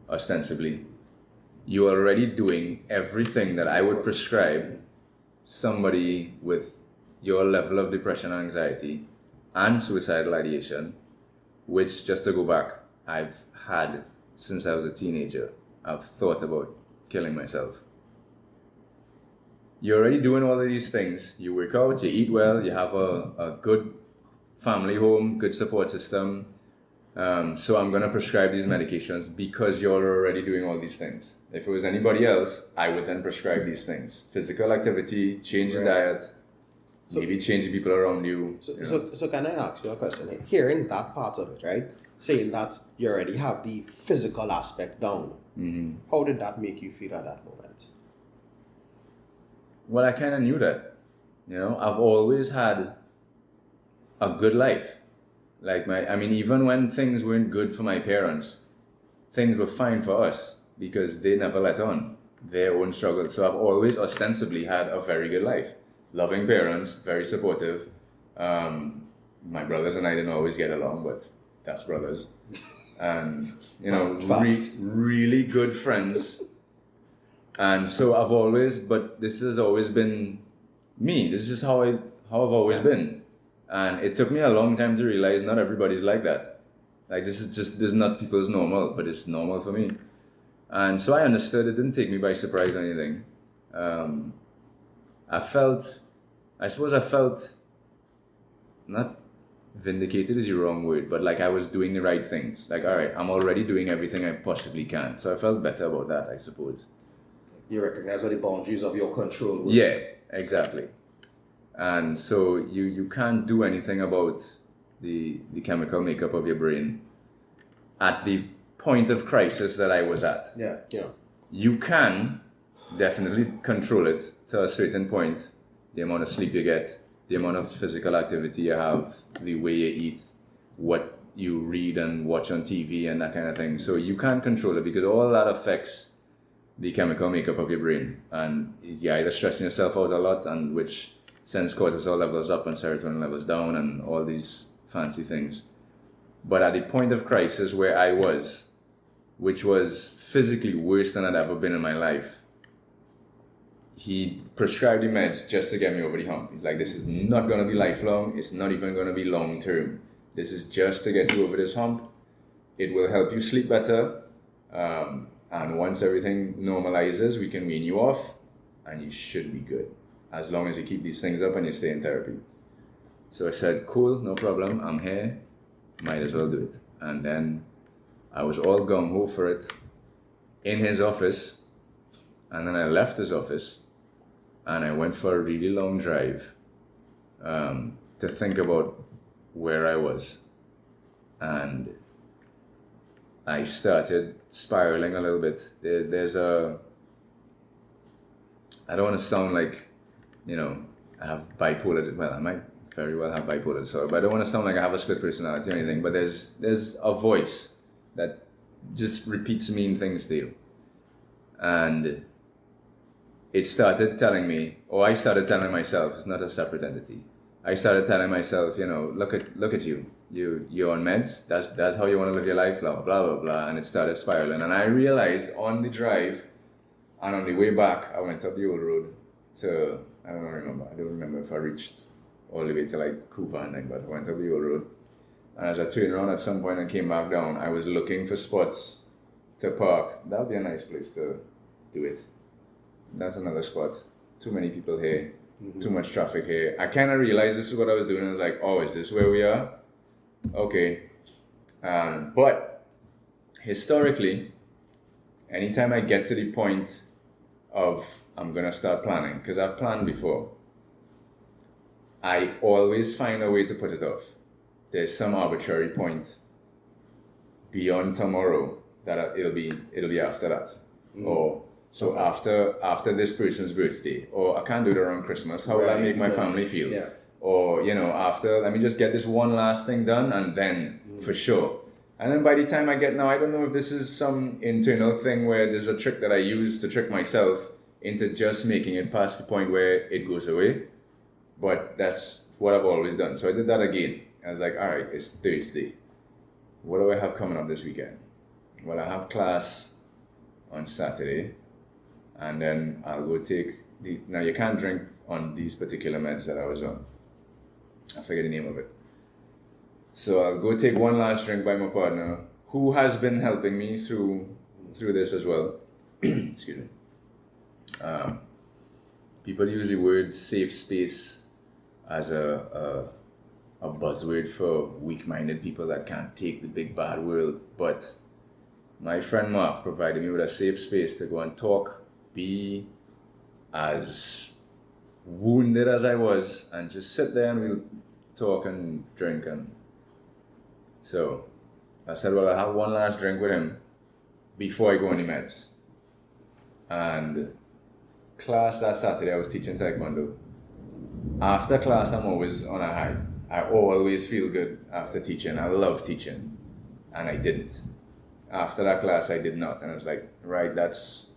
Speaker 4: ostensibly. You're already doing everything that I would prescribe somebody with your level of depression and anxiety and suicidal ideation, which, just to go back, I've had since I was a teenager. I've thought about killing myself. You're already doing all of these things. You work out, you eat well, you have a good family home, good support system. So I'm going to prescribe these medications because you're already doing all these things. If it was anybody else, I would then prescribe these things. Physical activity, change the diet, maybe change the people around you.
Speaker 2: So can I ask you a question? Hearing that part of it, right? Saying that you already have the physical aspect down.
Speaker 4: Mm-hmm.
Speaker 2: How did that make you feel at that moment?
Speaker 4: Well, I kind of knew that. I've always had a good life. Even when things weren't good for my parents, things were fine for us because they never let on their own struggle. So I've always ostensibly had a very good life. Loving parents, very supportive. My brothers and I didn't always get along, but that's brothers. And, really good friends. And so but this has always been me. This is just how I've always been. And it took me a long time to realize not everybody's like that. This is not people's normal, but it's normal for me. And so I understood. It didn't take me by surprise or anything. I suppose I felt, not vindicated is the wrong word, but I was doing the right things. All right, I'm already doing everything I possibly can. So I felt better about that, I suppose.
Speaker 3: You recognize what the boundaries of your control were.
Speaker 4: Yeah, exactly. And so you can't do anything about the chemical makeup of your brain at the point of crisis that I was at.
Speaker 3: Yeah.
Speaker 4: You can definitely control it to a certain point. The amount of sleep you get, the amount of physical activity you have, the way you eat, what you read and watch on TV and that kind of thing. So you can't control it because all that affects the chemical makeup of your brain. And you're either stressing yourself out a lot, and which sends cortisol levels up and serotonin levels down and all these fancy things. But at the point of crisis where I was, which was physically worse than I'd ever been in my life, he prescribed the meds just to get me over the hump. He's like, this is not going to be lifelong. It's not even going to be long term. This is just to get you over this hump. It will help you sleep better. And once everything normalizes, we can wean you off and you should be good, as long as you keep these things up and you stay in therapy. So I said, cool, no problem, I'm here, might as well do it. And then I was all gung-ho for it in his office, and then I left his office and I went for a really long drive to think about where I was. And I started spiraling a little bit. I don't want to sound like, I have bipolar, well, I might very well have bipolar disorder, but I don't want to sound like I have a split personality or anything, but there's a voice that just repeats mean things to you. And it started telling me, or I started telling myself, it's not a separate entity. I started telling myself, look at you. You're on meds, that's how you want to live your life, blah, blah, blah, blah, and it started spiraling. And I realized on the drive, and on the way back, I went up the old road to, I don't remember if I reached all the way to Couva and then, but I went up the old road. And as I turned around at some point and came back down, I was looking for spots to park. That would be a nice place to do it. That's another spot. Too many people here. Too much traffic here. I kind of realized this is what I was doing. I was like, oh, is this where we are? Okay. But historically, anytime I get to the point of I'm going to start planning, because I've planned before, I always find a way to put it off. There's some arbitrary point beyond tomorrow that it'll be after that. Or so after this person's birthday, or I can't do it around Christmas. How will I make my family feel?
Speaker 3: Yeah.
Speaker 4: Or after, let me just get this one last thing done, and then for sure. And then by the time I get now, I don't know if this is some internal thing where there's a trick that I use to trick myself into just making it past the point where it goes away. But that's what I've always done. So I did that again. I was like, all right, it's Thursday. What do I have coming up this weekend? Well, I have class on Saturday. And then I'll go take now you can't drink on these particular meds that I was on. I forget the name of it. So I'll go take one last drink by my partner, who has been helping me through this as well. Excuse me. People use the word safe space as a buzzword for weak-minded people that can't take the big bad world. But my friend Mark provided me with a safe space to go and talk, be as wounded as I was, and just sit there and we'll talk and drink. And so I said, well, I'll have one last drink with him before I go on the meds. And class that Saturday, I was teaching Taekwondo. After class, I'm always on a high. I always feel good after teaching. I love teaching. And I didn't. After that class, I did not. And I was like, right, that's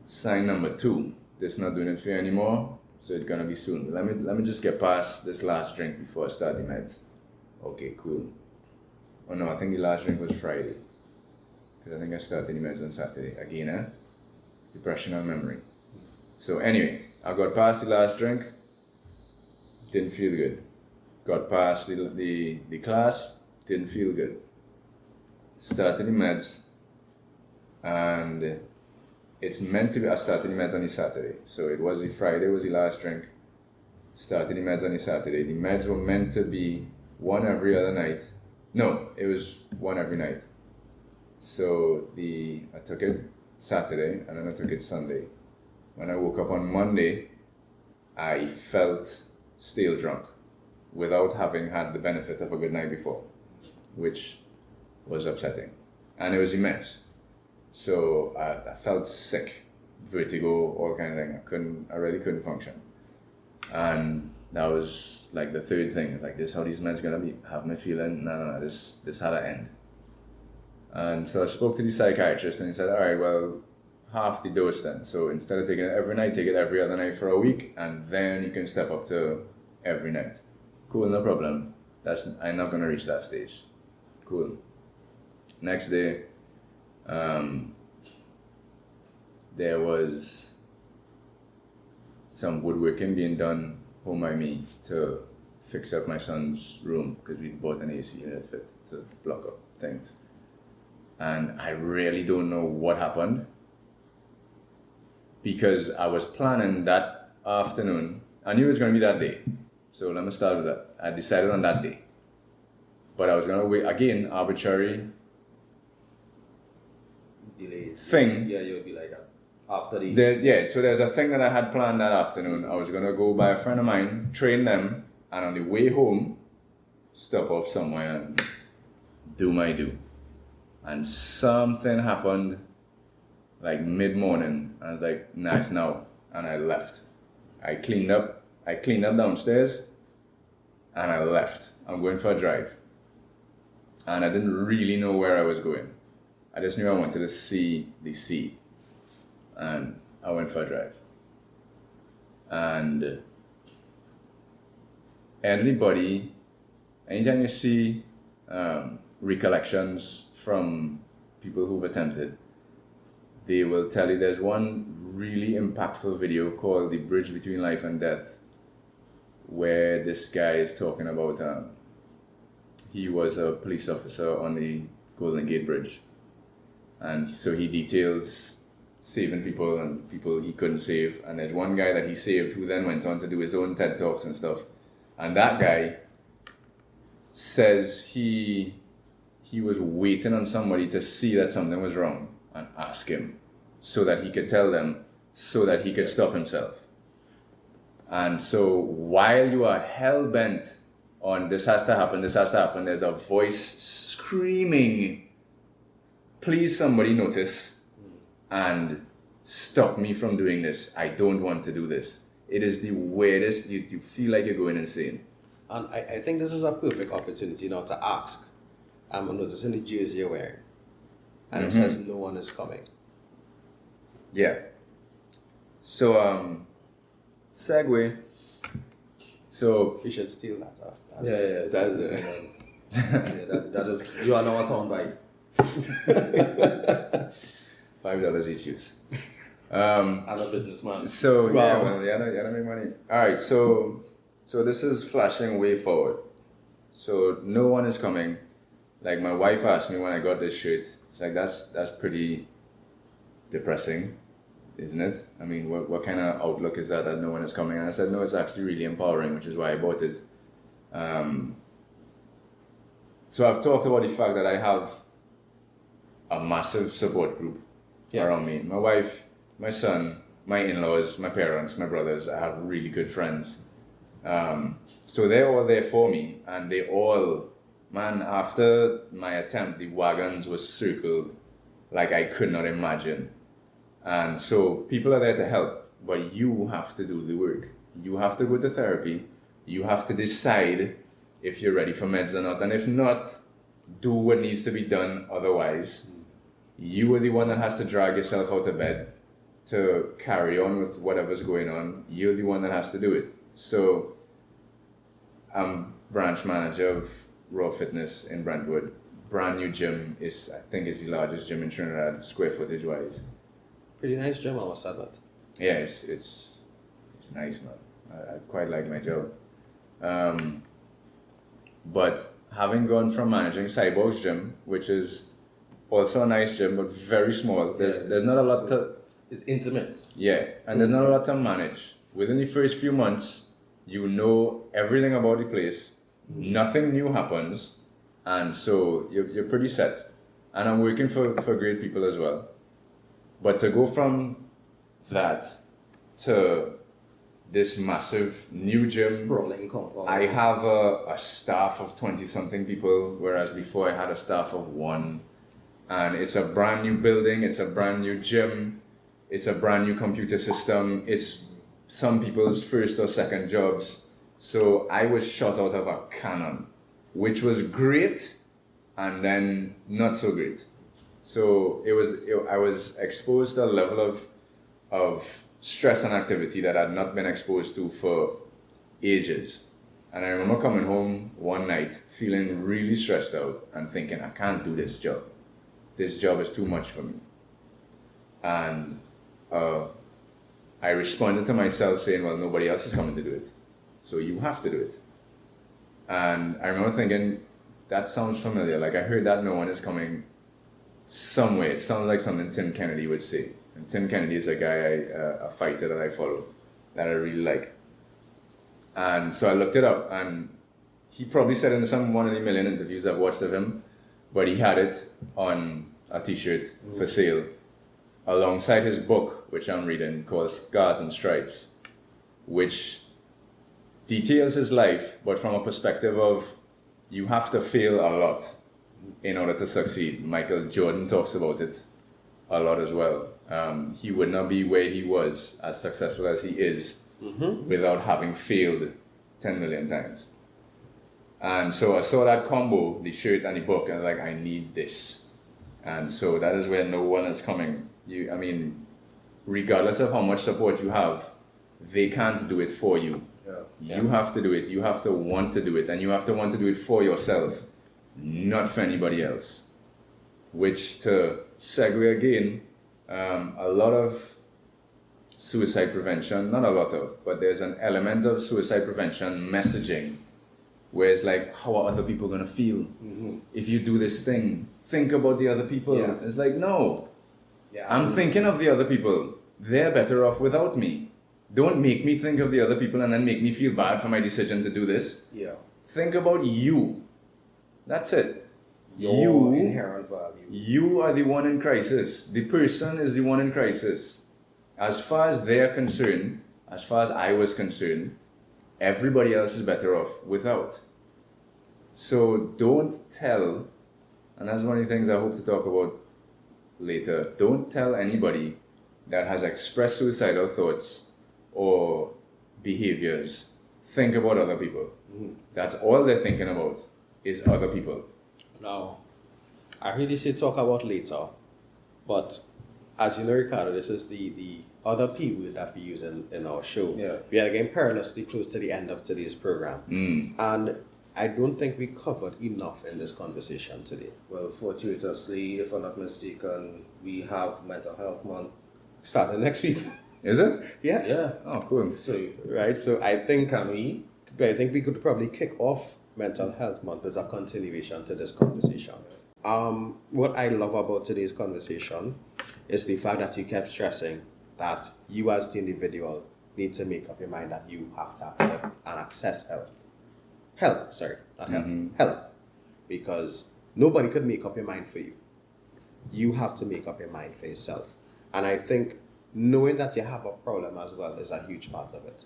Speaker 4: sign number 2. This not doing it for you anymore, so it's gonna be soon. Let me just get past this last drink before I start the meds. Okay, cool. Oh no, I think the last drink was Friday. Because I think I started the meds on Saturday. Again, depression and memory. So anyway, I got past the last drink, didn't feel good. Got past the class, didn't feel good. Started the meds, and it's meant to be, I started the meds on the Saturday. So it was the Friday was the last drink. Started the meds on the Saturday. The meds were meant to be one every other night. No, it was one every night. So I took it Saturday and then I took it Sunday. When I woke up on Monday, I felt still drunk without having had the benefit of a good night before, which was upsetting. And it was immense. So I felt sick, vertigo, all kind of thing. I really couldn't function. And that was like the third thing. Like, this how these meds gonna have me feeling? No, this had to end. And so I spoke to the psychiatrist and he said, all right, well, half the dose then. So instead of taking it every night, take it every other night for a week, and then you can step up to every night. Cool, no problem. I'm not gonna reach that stage. Cool. Next day, there was some woodworking being done home by me to fix up my son's room, because we bought an AC unit fit to block up things. And I really don't know what happened, because I was planning that afternoon. I knew it was going to be that day. So let me start with that. I decided on that day. But I was going to wait, again, arbitrary
Speaker 3: Delays.
Speaker 4: thing.
Speaker 3: Yeah, you'll be like that. After
Speaker 4: So there's a thing that I had planned that afternoon. I was going to go by a friend of mine, train them, and on the way home, stop off somewhere and do my do. And something happened like mid-morning. I was like, nice now. And I left. I cleaned up downstairs and I left. I'm going for a drive. And I didn't really know where I was going. I just knew I wanted to see the sea. And I went for a drive. And anytime you see recollections from people who've attempted, they will tell you there's one really impactful video called The Bridge Between Life and Death, where this guy is talking about he was a police officer on the Golden Gate Bridge. And so he details saving people and people he couldn't save. And there's one guy that he saved who then went on to do his own TED Talks and stuff. And that guy says he was waiting on somebody to see that something was wrong and ask him so that he could tell them, so that he could stop himself. And so while you are hell-bent on this has to happen, there's a voice screaming, please somebody notice and stop me from doing this. I don't want to do this. It is the weirdest, you feel like you're going insane.
Speaker 2: And I think this is a perfect opportunity now to ask. I'm noticing the jersey you're wearing. And it says no one is coming.
Speaker 4: Yeah. So, segue. So,
Speaker 2: We should steal that off.
Speaker 3: Yeah,
Speaker 2: That's it.
Speaker 3: that is, you are now a soundbite.
Speaker 4: $5 each use.
Speaker 3: I'm a businessman.
Speaker 4: So
Speaker 2: Wow.
Speaker 4: yeah, well, you gotta make money. All right, so this is flashing way forward. So no one is coming. Like my wife asked me when I got this shirt. It's like that's pretty depressing, isn't it? I mean, what kind of outlook is that no one is coming? And I said no, it's actually really empowering, which is why I bought it. So I've talked about the fact that I have a massive support group around me. My wife, my son, my in-laws, my parents, my brothers. I have really good friends. So they're all there for me, and they all, man, after my attempt, the wagons were circled like I could not imagine. And so people are there to help, but you have to do the work. You have to go to therapy. You have to decide if you're ready for meds or not. And if not, do what needs to be done otherwise. You are the one that has to drag yourself out of bed to carry on with whatever's going on. You're the one that has to do it. So I'm branch manager of Raw Fitness in Brentwood. Brand new gym I think is the largest gym in Trinidad, square footage wise.
Speaker 2: Pretty nice gym, I must admit.
Speaker 4: Yeah, it's nice, man. I quite like my job. But having gone from managing Cyborg's gym, which is also a nice gym but very small, there's not a lot to.
Speaker 3: It's intimate.
Speaker 4: Yeah, and there's not a lot to manage. Within the first few months, you know everything about the place. Nothing new happens, and so you're pretty set. And I'm working for great people as well. But to go from that to this massive new gym,
Speaker 3: Sprawling compound.
Speaker 4: I have a staff of 20-something people, whereas before I had a staff of 1. And it's a brand new building, it's a brand new gym, it's a brand new computer system, it's some people's first or second jobs. So I was shot out of a cannon, which was great and then not so great. So I was exposed to a level of stress and activity that I'd not been exposed to for ages. And I remember coming home one night feeling really stressed out and thinking, I can't do this job. This job is too much for me. And I responded to myself saying, well, nobody else is coming to do it. So you have to do it. And I remember thinking, that sounds familiar. Like I heard that no one is coming somewhere. It sounds like something Tim Kennedy would say. And Tim Kennedy is a guy, a fighter that I follow, that I really like. And so I looked it up, and he probably said in one of the million interviews I've watched of him, but he had it on a t-shirt for sale alongside his book, which I'm reading, called Scars and Stripes, which details his life, but from a perspective of you have to fail a lot in order to succeed. Michael Jordan talks about it a lot as well. He would not be where he was, as successful as he is, without having failed 10 million times. And so I saw that combo, the shirt and the book, and I was like, I need this. And so that is where no one is coming. Regardless of how much support you have, they can't do it for you. You have to do it. You have to want to do it, and you have to want to do it for yourself, not for anybody else. Which, to segue again, a lot of suicide prevention, not a lot of, but there's an element of suicide prevention messaging where it's like, how are other people gonna feel if you do this thing? Think about the other people.
Speaker 3: Yeah.
Speaker 4: It's like, no,
Speaker 3: Yeah,
Speaker 4: I'm thinking of the other people. They're better off without me. Don't make me think of the other people and then make me feel bad for my decision to do this.
Speaker 3: Yeah.
Speaker 4: Think about you. That's it.
Speaker 3: Your inherent value.
Speaker 4: You are the one in crisis. The person is the one in crisis. As far as they're concerned, as far as I was concerned, everybody else is better off without. So don't tell, and that's one of the things I hope to talk about later, don't tell anybody that has expressed suicidal thoughts or behaviors, think about other people. That's all they're thinking about is other people.
Speaker 2: Now, I heard you say talk about later, but as you know, Ricardo, this is the other P word that we use in our show.
Speaker 3: Yeah.
Speaker 2: We are getting perilously close to the end of today's program. And I don't think we covered enough in this conversation today.
Speaker 3: Well, fortuitously, if I'm not mistaken, we have Mental Health Month.
Speaker 2: Starting next week.
Speaker 4: Is it?
Speaker 2: Yeah.
Speaker 3: Yeah.
Speaker 4: Oh, cool.
Speaker 3: So,
Speaker 2: Right. So I think
Speaker 3: can we?
Speaker 2: we could probably kick off Mental Health Month as a continuation to this conversation. What I love about today's conversation is the fact that you kept stressing that you as the individual need to make up your mind that you have to accept and access help. Help, sorry, not help. Help. Because nobody could make up your mind for you. You have to make up your mind for yourself. And I think knowing that you have a problem as well is a huge part of it.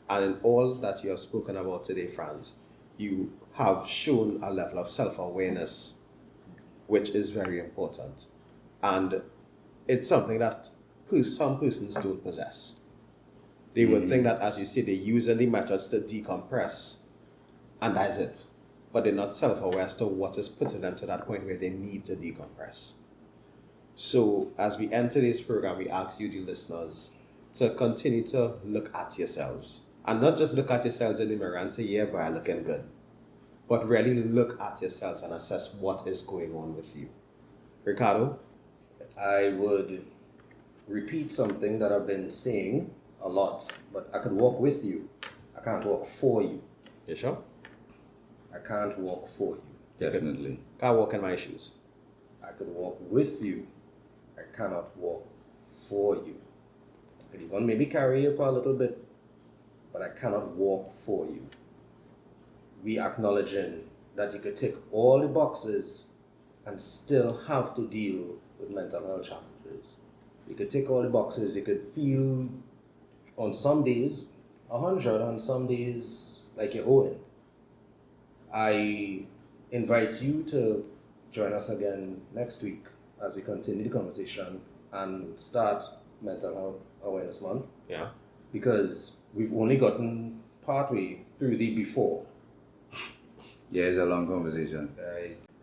Speaker 2: And in all that you have spoken about today, Franz, you have shown a level of self-awareness, which is very important. And it's something that some persons don't possess. They would think that, as you say, they're using the methods to decompress, and that's it. But they're not self-aware as to what is putting them to that point where they need to decompress. So as we end today's program, we ask you, the listeners, to continue to look at yourselves. And not just look at yourselves in the mirror and say, yeah, but I'm looking good. But really look at yourselves and assess what is going on with you. Ricardo?
Speaker 3: I would repeat something that I've been saying a lot, but I could walk with you. I can't walk for you.
Speaker 2: You sure?
Speaker 3: I can't walk for you.
Speaker 4: Definitely.
Speaker 2: Can't walk in my shoes.
Speaker 3: I could walk with you. I cannot walk for you. I could even maybe carry you for a little bit, but I cannot walk for you. We acknowledging that you could tick all the boxes and still have to deal with mental health challenges. You could tick all the boxes, you could feel on some days 100, on some days like you're owing. I invite you to join us again next week as we continue the conversation and start Mental Health Awareness Month.
Speaker 2: Yeah.
Speaker 3: Because we've only gotten partway through the before.
Speaker 4: Yeah, it's a long conversation.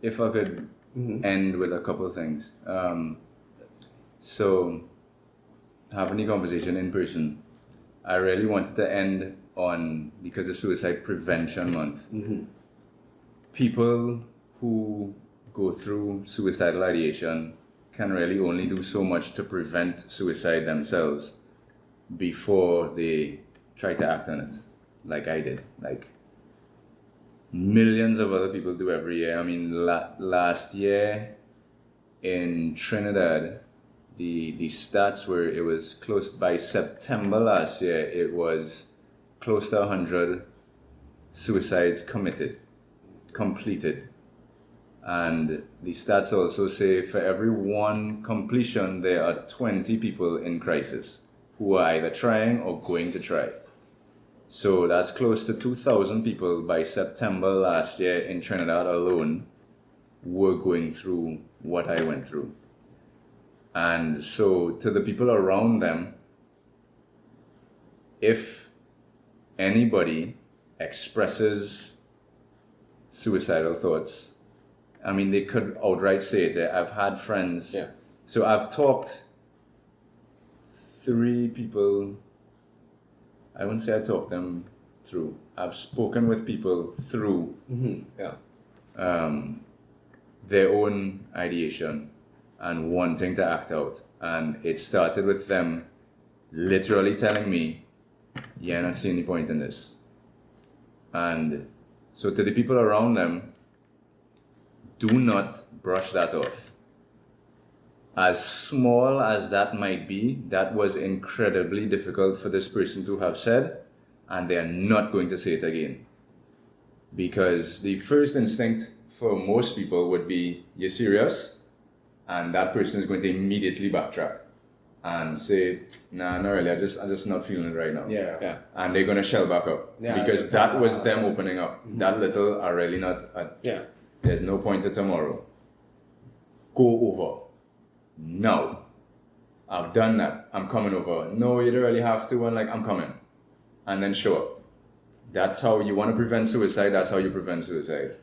Speaker 4: If I could end with a couple of things. So, having the conversation in person, I really wanted to end on, because it's Suicide Prevention Month, people who go through suicidal ideation can really only do so much to prevent suicide themselves before they try to act on it, like I did. Like millions of other people do every year. I mean, last year in Trinidad, the stats were, it was close, by September last year, it was close to 100 suicides completed. And the stats also say for every one completion, there are 20 people in crisis who are either trying or going to try. So that's close to 2,000 people by September last year in Trinidad alone were going through what I went through. And so to the people around them, if anybody expresses suicidal thoughts, I mean, they could outright say it. I've had friends.
Speaker 2: Yeah.
Speaker 4: So I've talked 3 people. I wouldn't say I talked them through. I've spoken with people through their own ideation and wanting to act out. And it started with them literally telling me, yeah, I'm not seeing any point in this. And So to the people around them, do not brush that off. As small as that might be, that was incredibly difficult for this person to have said, and they are not going to say it again. Because the first instinct for most people would be, you're serious? And that person is going to immediately backtrack and say, nah, not really, I'm just not feeling it right now.
Speaker 3: Yeah.
Speaker 4: And they're going to shell back up.
Speaker 3: Yeah,
Speaker 4: because that was them opening up.
Speaker 3: Mm-hmm.
Speaker 4: That little are really not,
Speaker 2: Yeah.
Speaker 4: there's no point to tomorrow. Go over. No. I've done that. I'm coming over. No, you don't really have to. And like, I'm coming. And then show up. That's how you want to prevent suicide. That's how you prevent suicide.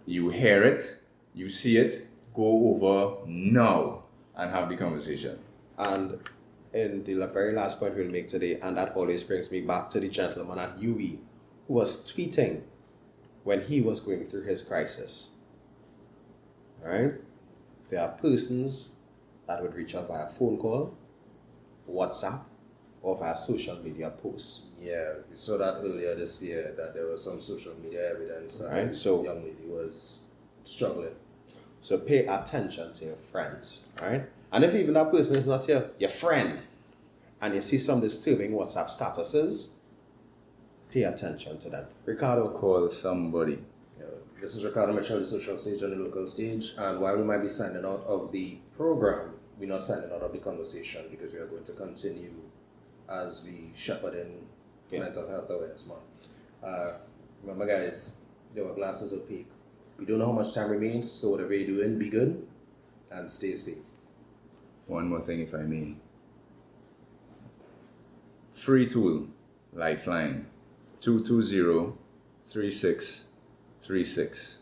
Speaker 4: You hear it. You see it. Go over now and have the conversation.
Speaker 2: And in the very last point we'll make today, and that always brings me back to the gentleman at UE who was tweeting when he was going through his crisis. Alright? There are persons that would reach out via phone call, WhatsApp, or via social media posts.
Speaker 3: Yeah, we saw that earlier this year that there was some social media evidence that
Speaker 2: Right, so-
Speaker 3: the young lady was struggling.
Speaker 2: So pay attention to your friends, right? And if even that person is not your friend, and you see some disturbing WhatsApp statuses, pay attention to them. Ricardo,
Speaker 4: Call somebody.
Speaker 3: This is Ricardo Mitchell, the social stage and the local stage. And while we might be signing out of the program, we're not signing out of the conversation because we are going to continue as we shepherd in mental health awareness month. Remember, guys, your glass is opaque. We don't know how much time remains, so whatever you're doing, be good and stay safe.
Speaker 4: One more thing, if I may. Free tool, Lifeline, 220-3636.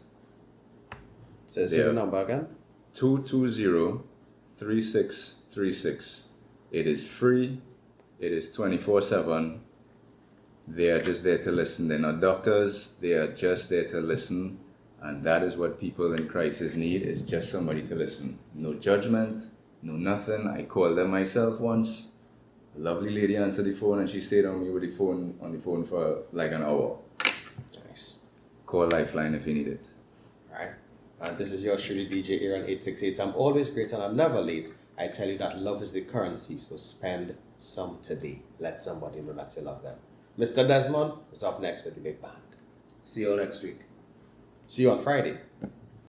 Speaker 2: so say the number again.
Speaker 4: 220-3636. It is free. It is 24/7. They are just there to listen. They're not doctors. They are just there to listen. And that is what people in crisis need, is just somebody to listen. No judgment, no nothing. I called them myself once. A lovely lady answered the phone and she stayed on me with the phone for like an hour.
Speaker 2: Nice.
Speaker 4: Call Lifeline if you need it.
Speaker 2: Right. And this is your truly DJ Aaron 868. I'm always great and I'm never late. I tell you that love is the currency, so spend some today. Let somebody know that you love them. Mr. Desmond is up next with the big band.
Speaker 3: See you all next week.
Speaker 2: See you on Friday.